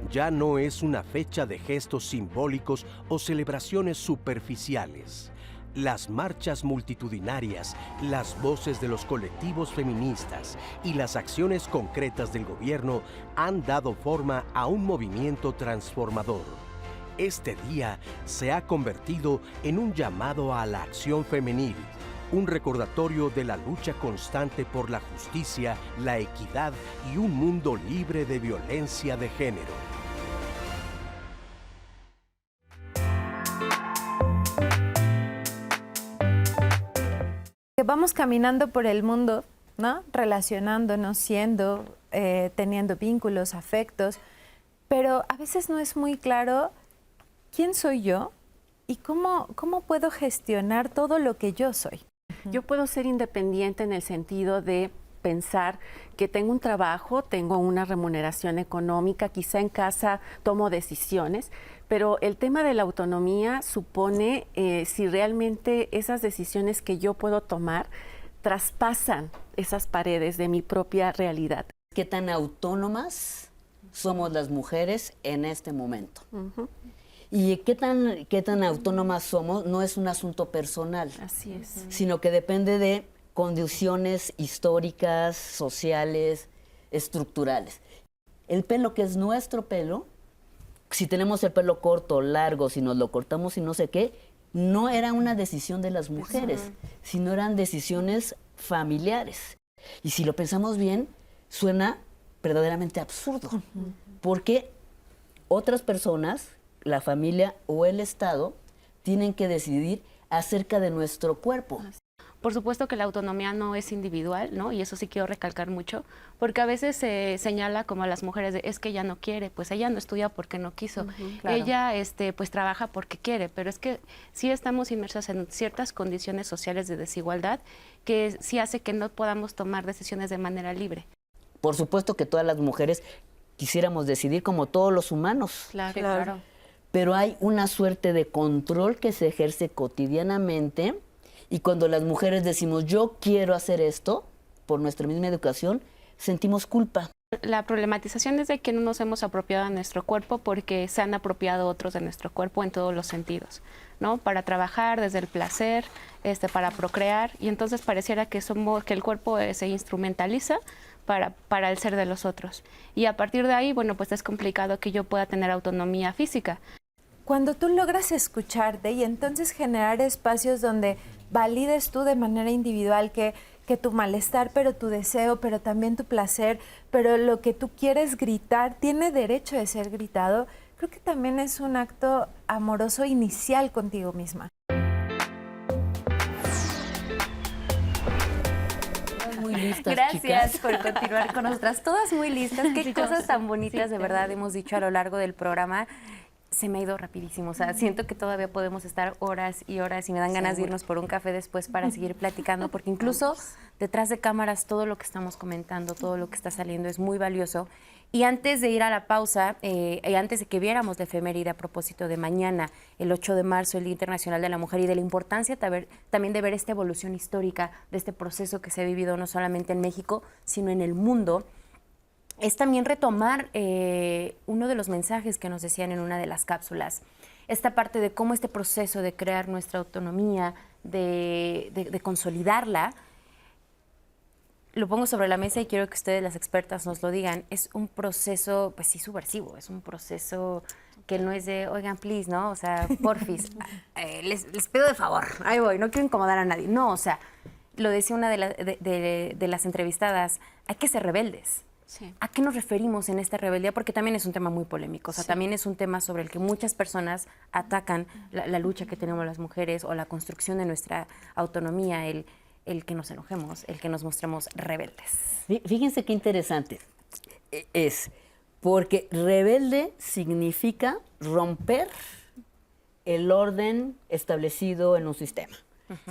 ya no es una fecha de gestos simbólicos o celebraciones superficiales. Las marchas multitudinarias, las voces de los colectivos feministas y las acciones concretas del gobierno han dado forma a un movimiento transformador. Este día se ha convertido en un llamado a la acción femenil, un recordatorio de la lucha constante por la justicia, la equidad y un mundo libre de violencia de género.
Vamos caminando por el mundo, ¿no? Relacionándonos, siendo, teniendo vínculos, afectos, pero a veces no es muy claro quién soy yo y cómo puedo gestionar todo lo que yo soy.
Yo puedo ser independiente en el sentido de pensar que tengo un trabajo, tengo una remuneración económica, quizá en casa tomo decisiones, pero el tema de la autonomía supone si realmente esas decisiones que yo puedo tomar traspasan esas paredes de mi propia realidad.
¿Qué tan autónomas somos las mujeres en este momento? Y qué tan autónomas somos no es un asunto personal.
Así es.
Sino que depende de condiciones históricas, sociales, estructurales. El pelo que es nuestro pelo, si tenemos el pelo corto, largo, si nos lo cortamos y no sé qué, no era una decisión de las mujeres, sino eran decisiones familiares. Y si lo pensamos bien, suena verdaderamente absurdo, porque otras personas, la familia o el Estado, tienen que decidir acerca de nuestro cuerpo.
Por supuesto que la autonomía no es individual, ¿no? Y eso sí quiero recalcar mucho, porque a veces se señala como a las mujeres de, es que ella no quiere, pues ella no estudia porque no quiso,
claro.
ella pues trabaja porque quiere, pero es que sí estamos inmersas en ciertas condiciones sociales de desigualdad que sí hace que no podamos tomar decisiones de manera libre.
Por supuesto que todas las mujeres quisiéramos decidir como todos los humanos.
Claro.
Pero hay una suerte de control que se ejerce cotidianamente y cuando las mujeres decimos yo quiero hacer esto por nuestra misma educación, sentimos culpa.
La problematización es de que no nos hemos apropiado de nuestro cuerpo porque se han apropiado otros de nuestro cuerpo en todos los sentidos, ¿no? Para trabajar, desde el placer, para procrear, y entonces pareciera que el cuerpo se instrumentaliza para el ser de los otros. Y a partir de ahí, bueno, pues es complicado que yo pueda tener autonomía física.
Cuando tú logras escucharte y entonces generar espacios donde valides tú de manera individual que tu malestar, pero tu deseo, pero también tu placer, pero lo que tú quieres gritar tiene derecho de ser gritado, creo que también es un acto amoroso inicial contigo misma.
Muy listas,
Gracias
chicas.
por continuar con nosotras. Todas muy listas. Qué cosas tan bonitas de verdad hemos dicho a lo largo del programa. Se me ha ido rapidísimo, o sea, siento que todavía podemos estar horas y horas y me dan ganas de irnos por un café después para seguir platicando, porque incluso detrás de cámaras todo lo que estamos comentando, todo lo que está saliendo es muy valioso. Y antes de ir a la pausa, antes de que viéramos la efeméride a propósito de mañana, el 8 de marzo, el Día Internacional de la Mujer, y de la importancia también de ver esta evolución histórica de este proceso que se ha vivido no solamente en México, sino en el mundo, es también retomar uno de los mensajes que nos decían en una de las cápsulas, esta parte de cómo este proceso de crear nuestra autonomía, de consolidarla, lo pongo sobre la mesa y quiero que ustedes, las expertas, nos lo digan, es un proceso, pues sí, subversivo, es un proceso que no es de, oigan, please, ¿no? O sea, porfis, les pido de favor, ahí voy, no quiero incomodar a nadie. No, o sea, lo decía una de las entrevistadas, hay que ser rebeldes.
Sí.
¿A qué nos referimos en esta rebeldía? Porque también es un tema muy polémico, o sea, también es un tema sobre el que muchas personas atacan la lucha que tenemos las mujeres o la construcción de nuestra autonomía, el que nos enojemos, el que nos mostremos rebeldes.
Fíjense qué interesante es, porque rebelde significa romper el orden establecido en un sistema,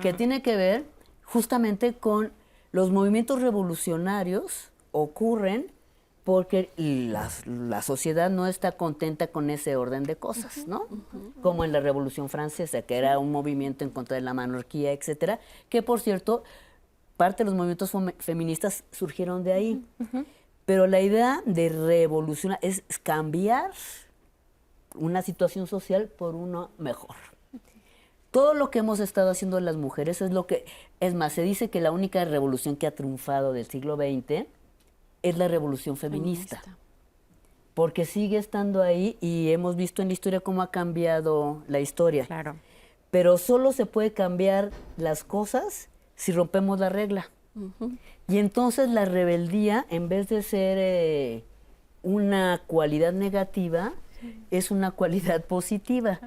que tiene que ver justamente con los movimientos revolucionarios ocurren porque la sociedad no está contenta con ese orden de cosas, ¿no? Como en la Revolución Francesa, que era un movimiento en contra de la monarquía, etcétera, que por cierto, parte de los movimientos feministas surgieron de ahí. Pero la idea de revolucionar es cambiar una situación social por una mejor. Todo lo que hemos estado haciendo las mujeres es más, se dice que la única revolución que ha triunfado del siglo XX es la revolución feminista, porque sigue estando ahí y hemos visto en la historia cómo ha cambiado la historia.
Claro.
Pero solo se puede cambiar las cosas si rompemos la regla. Y entonces la rebeldía, en vez de ser una cualidad negativa, es una cualidad positiva,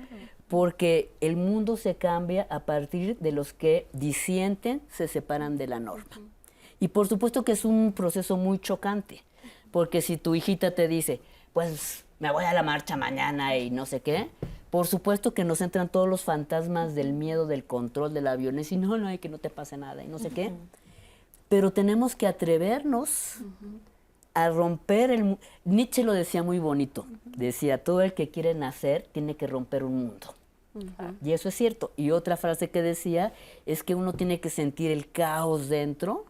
porque el mundo se cambia a partir de los que disienten, se separan de la norma. Y por supuesto que es un proceso muy chocante, porque si tu hijita te dice, pues me voy a la marcha mañana y no sé qué, por supuesto que nos entran todos los fantasmas del miedo, del control, de la violencia, y no, que no te pase nada y no sé qué. Pero tenemos que atrevernos a romper Nietzsche lo decía muy bonito, decía, todo el que quiere nacer tiene que romper un mundo. Y eso es cierto. Y otra frase que decía es que uno tiene que sentir el caos dentro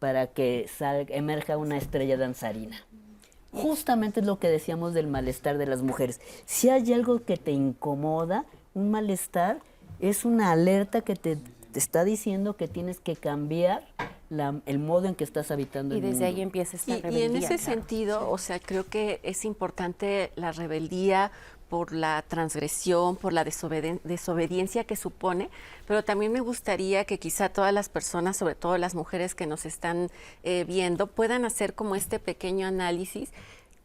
para que emerja una estrella danzarina. Justamente es lo que decíamos del malestar de las mujeres. Si hay algo que te incomoda, un malestar es una alerta que te está diciendo que tienes que cambiar el modo en que estás habitando el mundo.
Y desde ahí empieza esta rebeldía.
Y en ese sentido, o sea, creo que es importante la rebeldía por la transgresión, por la desobediencia que supone, pero también me gustaría que quizá todas las personas, sobre todo las mujeres que nos están viendo, puedan hacer como este pequeño análisis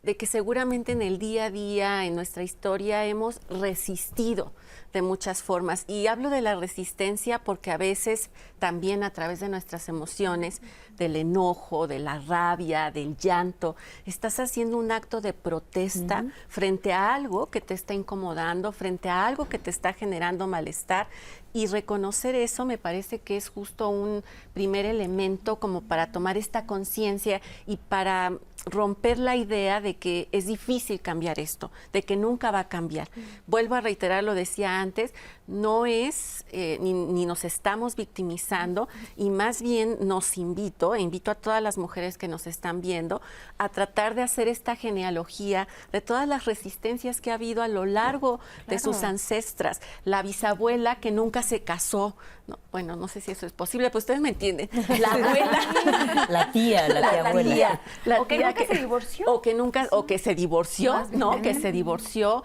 de que seguramente en el día a día, en nuestra historia, hemos resistido de muchas formas. Y hablo de la resistencia porque a veces también a través de nuestras emociones, del enojo, de la rabia, del llanto, estás haciendo un acto de protesta frente a algo que te está incomodando, frente a algo que te está generando malestar. Y reconocer eso me parece que es justo un primer elemento como para tomar esta conciencia y para romper la idea de que es difícil cambiar esto, de que nunca va a cambiar. Vuelvo a reiterar, lo decía antes, no es ni nos estamos victimizando, y más bien invito a todas las mujeres que nos están viendo a tratar de hacer esta genealogía de todas las resistencias que ha habido a lo largo de sus ancestras. La bisabuela que nunca se casó, bueno, no sé si eso es posible, pero ustedes me entienden. La abuela.
La tía abuela.
O que nunca se divorció.
O que se divorció, ¿no? Que se divorció.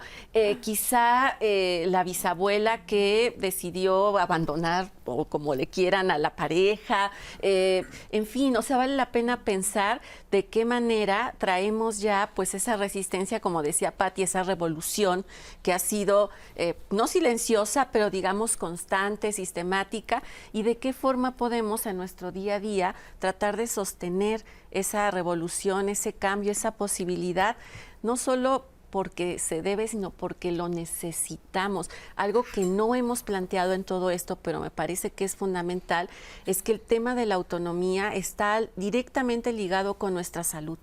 Quizá la bisabuela que decidió abandonar, o como le quieran, a la pareja. En fin, o sea, vale la pena pensar de qué manera traemos ya pues esa resistencia, como decía Patti, esa revolución que ha sido no silenciosa, pero digamos constante, sistemática, y de qué forma podemos en nuestro día a día tratar de sostener esa revolución, ese cambio, esa posibilidad, no solo porque se debe, sino porque lo necesitamos. Algo que no hemos planteado en todo esto, pero me parece que es fundamental, es que el tema de la autonomía está directamente ligado con nuestra salud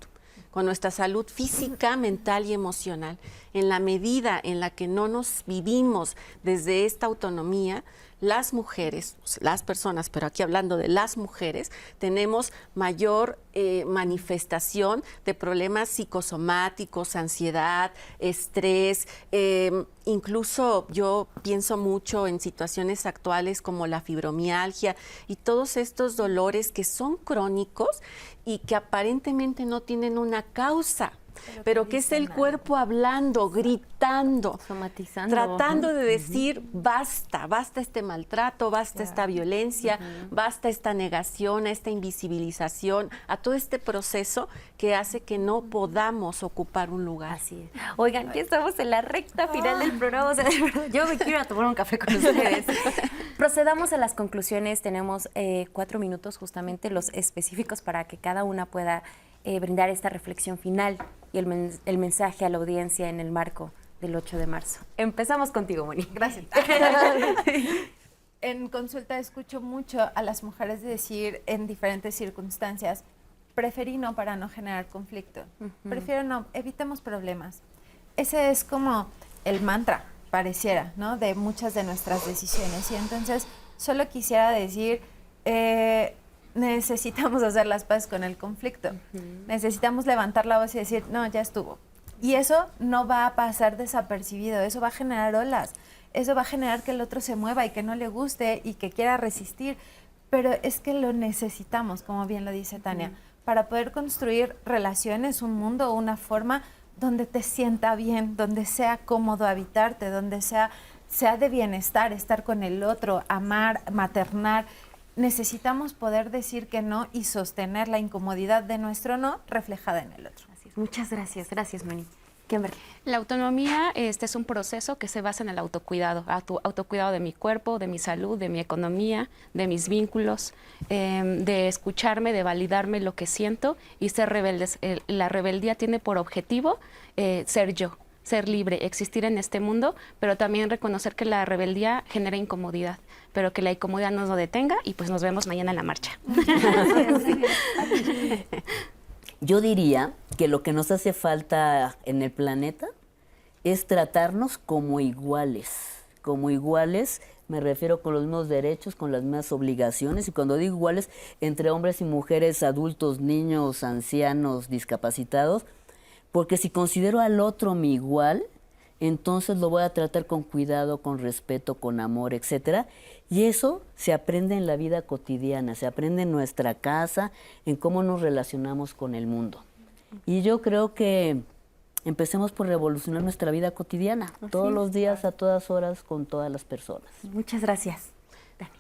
física, mental y emocional. En la medida en la que no nos vivimos desde esta autonomía, las mujeres, las personas, pero aquí hablando de las mujeres, tenemos mayor manifestación de problemas psicosomáticos, ansiedad, estrés, incluso yo pienso mucho en situaciones actuales como la fibromialgia y todos estos dolores que son crónicos y que aparentemente no tienen una causa, pero que es el cuerpo hablando, gritando,
somatizando,
tratando de decir basta este maltrato, basta esta violencia, basta esta negación, esta invisibilización, a todo este proceso que hace que no podamos ocupar un lugar.
Así es. Oigan, ya estamos en la recta final del programa, o sea, de verdad, yo me quiero ir a tomar un café con ustedes. Procedamos a las conclusiones, tenemos 4 minutos justamente, los específicos, para que cada una pueda brindar esta reflexión final y el mensaje a la audiencia en el marco del 8 de marzo. Empezamos contigo, Moni.
Gracias. En consulta escucho mucho a las mujeres decir en diferentes circunstancias, preferí no para no generar conflicto, prefiero no, evitemos problemas. Ese es como el mantra, pareciera, ¿no? De muchas de nuestras decisiones. Y entonces solo quisiera decir, necesitamos hacer las paces con el conflicto. Necesitamos levantar la voz y decir, no, ya estuvo. Y eso no va a pasar desapercibido, eso va a generar olas, eso va a generar que el otro se mueva y que no le guste y que quiera resistir. Pero es que lo necesitamos, como bien lo dice Tania, para poder construir relaciones, un mundo, una forma donde te sienta bien, donde sea cómodo habitarte, donde sea de bienestar, estar con el otro, amar, maternar. Necesitamos poder decir que no y sostener la incomodidad de nuestro no reflejada en el otro.
Así es. Muchas gracias. Gracias, Moni. Kimberly.
La autonomía es un proceso que se basa en el autocuidado, autocuidado de mi cuerpo, de mi salud, de mi economía, de mis vínculos, de escucharme, de validarme lo que siento y ser rebeldes. La rebeldía tiene por objetivo ser yo, ser libre, existir en este mundo, pero también reconocer que la rebeldía genera incomodidad, pero que la incomodidad no nos detenga y pues nos vemos mañana en la marcha.
Yo diría que lo que nos hace falta en el planeta es tratarnos como iguales. Como iguales me refiero con los mismos derechos, con las mismas obligaciones, y cuando digo iguales, entre hombres y mujeres, adultos, niños, ancianos, discapacitados, porque si considero al otro mi igual, entonces lo voy a tratar con cuidado, con respeto, con amor, etcétera. Y eso se aprende en la vida cotidiana, se aprende en nuestra casa, en cómo nos relacionamos con el mundo. Y yo creo que empecemos por revolucionar nuestra vida cotidiana, todos los días, a todas horas, con todas las personas.
Muchas gracias.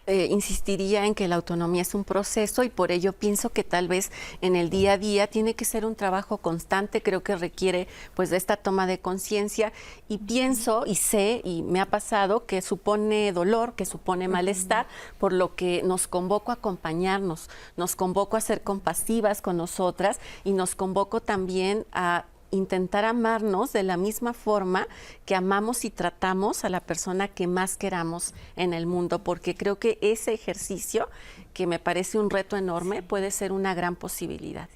Insistiría en que la autonomía es un proceso y por ello pienso que tal vez en el día a día tiene que ser un trabajo constante, creo que requiere pues de esta toma de conciencia y pienso y sé y me ha pasado que supone dolor, que supone malestar, por lo que nos convoco a acompañarnos, nos convoco a ser compasivas con nosotras y nos convoco también a intentar amarnos de la misma forma que amamos y tratamos a la persona que más queramos en el mundo, porque creo que ese ejercicio, que me parece un reto enorme, puede ser una gran posibilidad.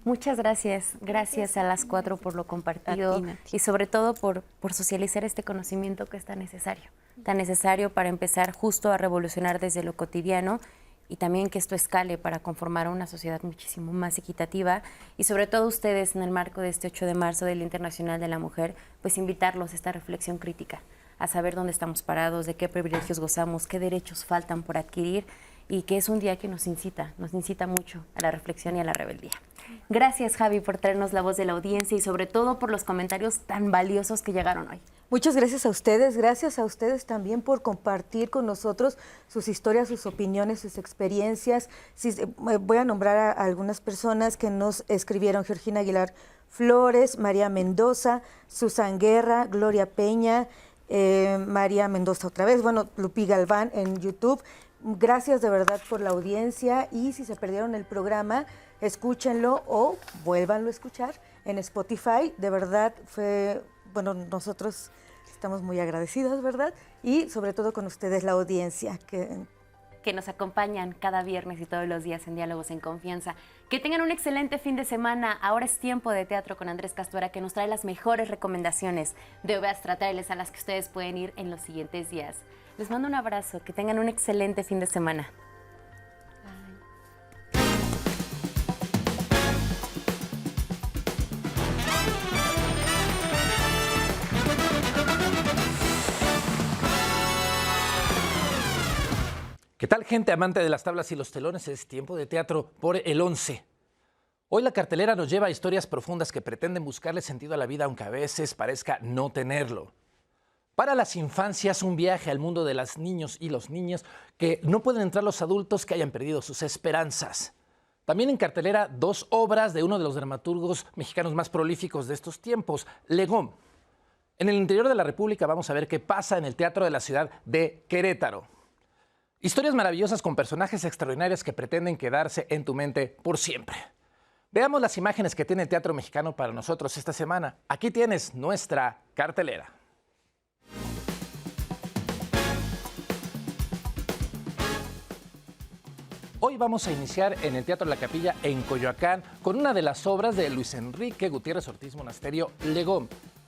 Muchas gracias. Gracias a las 4 por lo compartido y sobre todo por socializar este conocimiento que es tan necesario para empezar justo a revolucionar desde lo cotidiano y también que esto escale para conformar una sociedad muchísimo más equitativa y sobre todo ustedes en el marco de este 8 de marzo del Día Internacional de la Mujer, pues invitarlos a esta reflexión crítica, a saber dónde estamos parados, de qué privilegios gozamos, qué derechos faltan por adquirir y que es un día que nos incita mucho a la reflexión y a la rebeldía. Gracias, Javi, por traernos la voz de la audiencia y sobre todo por los comentarios tan valiosos que llegaron hoy.
Muchas gracias a ustedes también por compartir con nosotros sus historias, sus opiniones, sus experiencias. Voy a nombrar a algunas personas que nos escribieron: Georgina Aguilar Flores, María Mendoza, Susan Guerra, Gloria Peña, María Mendoza otra vez, Lupi Galván en YouTube. Gracias de verdad por la audiencia y si se perdieron el programa, escúchenlo o vuélvanlo a escuchar en Spotify. De verdad nosotros estamos muy agradecidos, ¿verdad? Y sobre todo con ustedes, la audiencia,
que nos acompañan cada viernes y todos los días en Diálogos en Confianza. Que tengan un excelente fin de semana. Ahora es tiempo de teatro con Andrés Castuera, que nos trae las mejores recomendaciones de obras teatrales a las que ustedes pueden ir en los siguientes días. Les mando un abrazo, que tengan un excelente fin de semana.
¿Qué tal, gente amante de las tablas y los telones? Es tiempo de teatro por el 11. Hoy la cartelera nos lleva a historias profundas que pretenden buscarle sentido a la vida, aunque a veces parezca no tenerlo. Para las infancias, un viaje al mundo de los niños y los niñas que no pueden entrar los adultos que hayan perdido sus esperanzas. También en cartelera 2 obras de uno de los dramaturgos mexicanos más prolíficos de estos tiempos, Legón. En el interior de la República vamos a ver qué pasa en el Teatro de la Ciudad de Querétaro. Historias maravillosas con personajes extraordinarios que pretenden quedarse en tu mente por siempre. Veamos las imágenes que tiene el teatro mexicano para nosotros esta semana. Aquí tienes nuestra cartelera. Hoy vamos a iniciar en el Teatro La Capilla en Coyoacán con una de las obras de Luis Enrique Gutiérrez Ortiz Monasterio, Legón,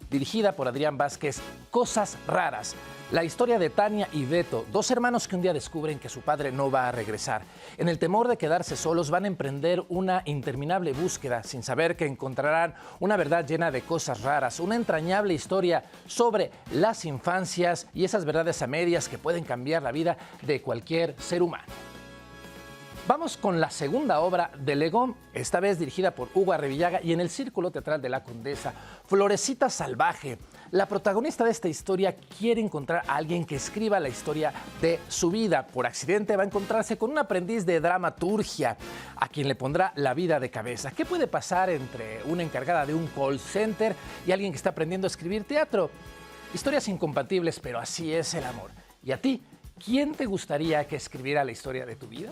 dirigida por Adrián Vázquez, Cosas Raras. La historia de Tania y Beto, 2 hermanos que un día descubren que su padre no va a regresar. En el temor de quedarse solos, van a emprender una interminable búsqueda, sin saber que encontrarán una verdad llena de cosas raras, una entrañable historia sobre las infancias y esas verdades a medias que pueden cambiar la vida de cualquier ser humano. Vamos con la segunda obra de Legón, esta vez dirigida por Hugo Arrevillaga y en el Círculo Teatral de la Condesa, Florecita Salvaje. La protagonista de esta historia quiere encontrar a alguien que escriba la historia de su vida. Por accidente va a encontrarse con un aprendiz de dramaturgia, a quien le pondrá la vida de cabeza. ¿Qué puede pasar entre una encargada de un call center y alguien que está aprendiendo a escribir teatro? Historias incompatibles, pero así es el amor. ¿Y a ti? ¿Quién te gustaría que escribiera la historia de tu vida?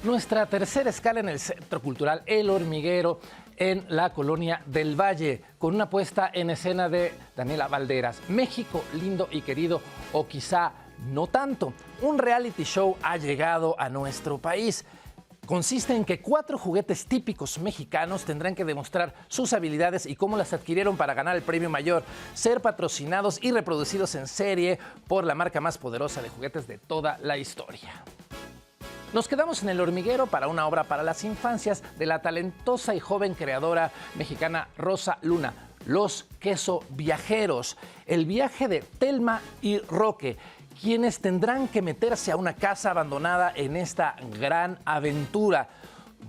Nuestra tercera escala en el Centro Cultural El Hormiguero, en la Colonia del Valle, con una puesta en escena de Daniela Valderas. México lindo y querido, o quizá no tanto. Un reality show ha llegado a nuestro país. Consiste en que 4 juguetes típicos mexicanos tendrán que demostrar sus habilidades y cómo las adquirieron para ganar el premio mayor, ser patrocinados y reproducidos en serie por la marca más poderosa de juguetes de toda la historia. Nos quedamos en El Hormiguero para una obra para las infancias de la talentosa y joven creadora mexicana Rosa Luna, Los Queso Viajeros, el viaje de Telma y Roque, quienes tendrán que meterse a una casa abandonada en esta gran aventura,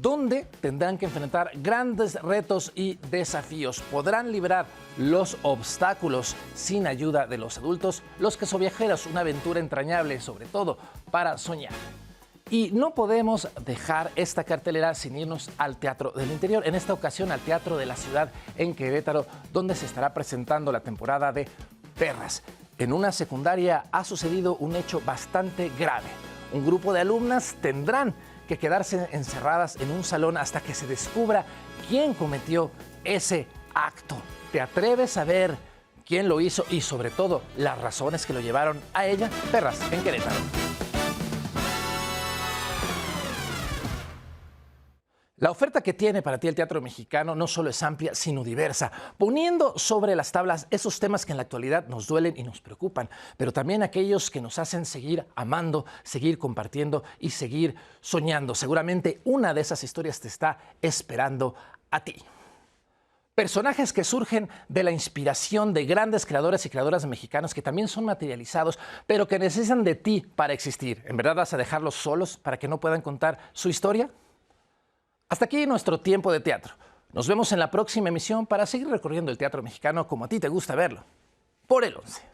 donde tendrán que enfrentar grandes retos y desafíos. Podrán liberar los obstáculos sin ayuda de los adultos. Los Queso Viajeros, una aventura entrañable, sobre todo para soñar. Y no podemos dejar esta cartelera sin irnos al Teatro del Interior, en esta ocasión al Teatro de la Ciudad en Querétaro, donde se estará presentando la temporada de Perras. En una secundaria ha sucedido un hecho bastante grave. Un grupo de alumnas tendrán que quedarse encerradas en un salón hasta que se descubra quién cometió ese acto. ¿Te atreves a ver quién lo hizo y sobre todo las razones que lo llevaron a ella? Perras en Querétaro. La oferta que tiene para ti el teatro mexicano no solo es amplia, sino diversa, poniendo sobre las tablas esos temas que en la actualidad nos duelen y nos preocupan, pero también aquellos que nos hacen seguir amando, seguir compartiendo y seguir soñando. Seguramente una de esas historias te está esperando a ti. Personajes que surgen de la inspiración de grandes creadores y creadoras mexicanos que también son materializados, pero que necesitan de ti para existir. ¿En verdad vas a dejarlos solos para que no puedan contar su historia? Hasta aquí nuestro tiempo de teatro. Nos vemos en la próxima emisión para seguir recorriendo el teatro mexicano como a ti te gusta verlo. Por el 11.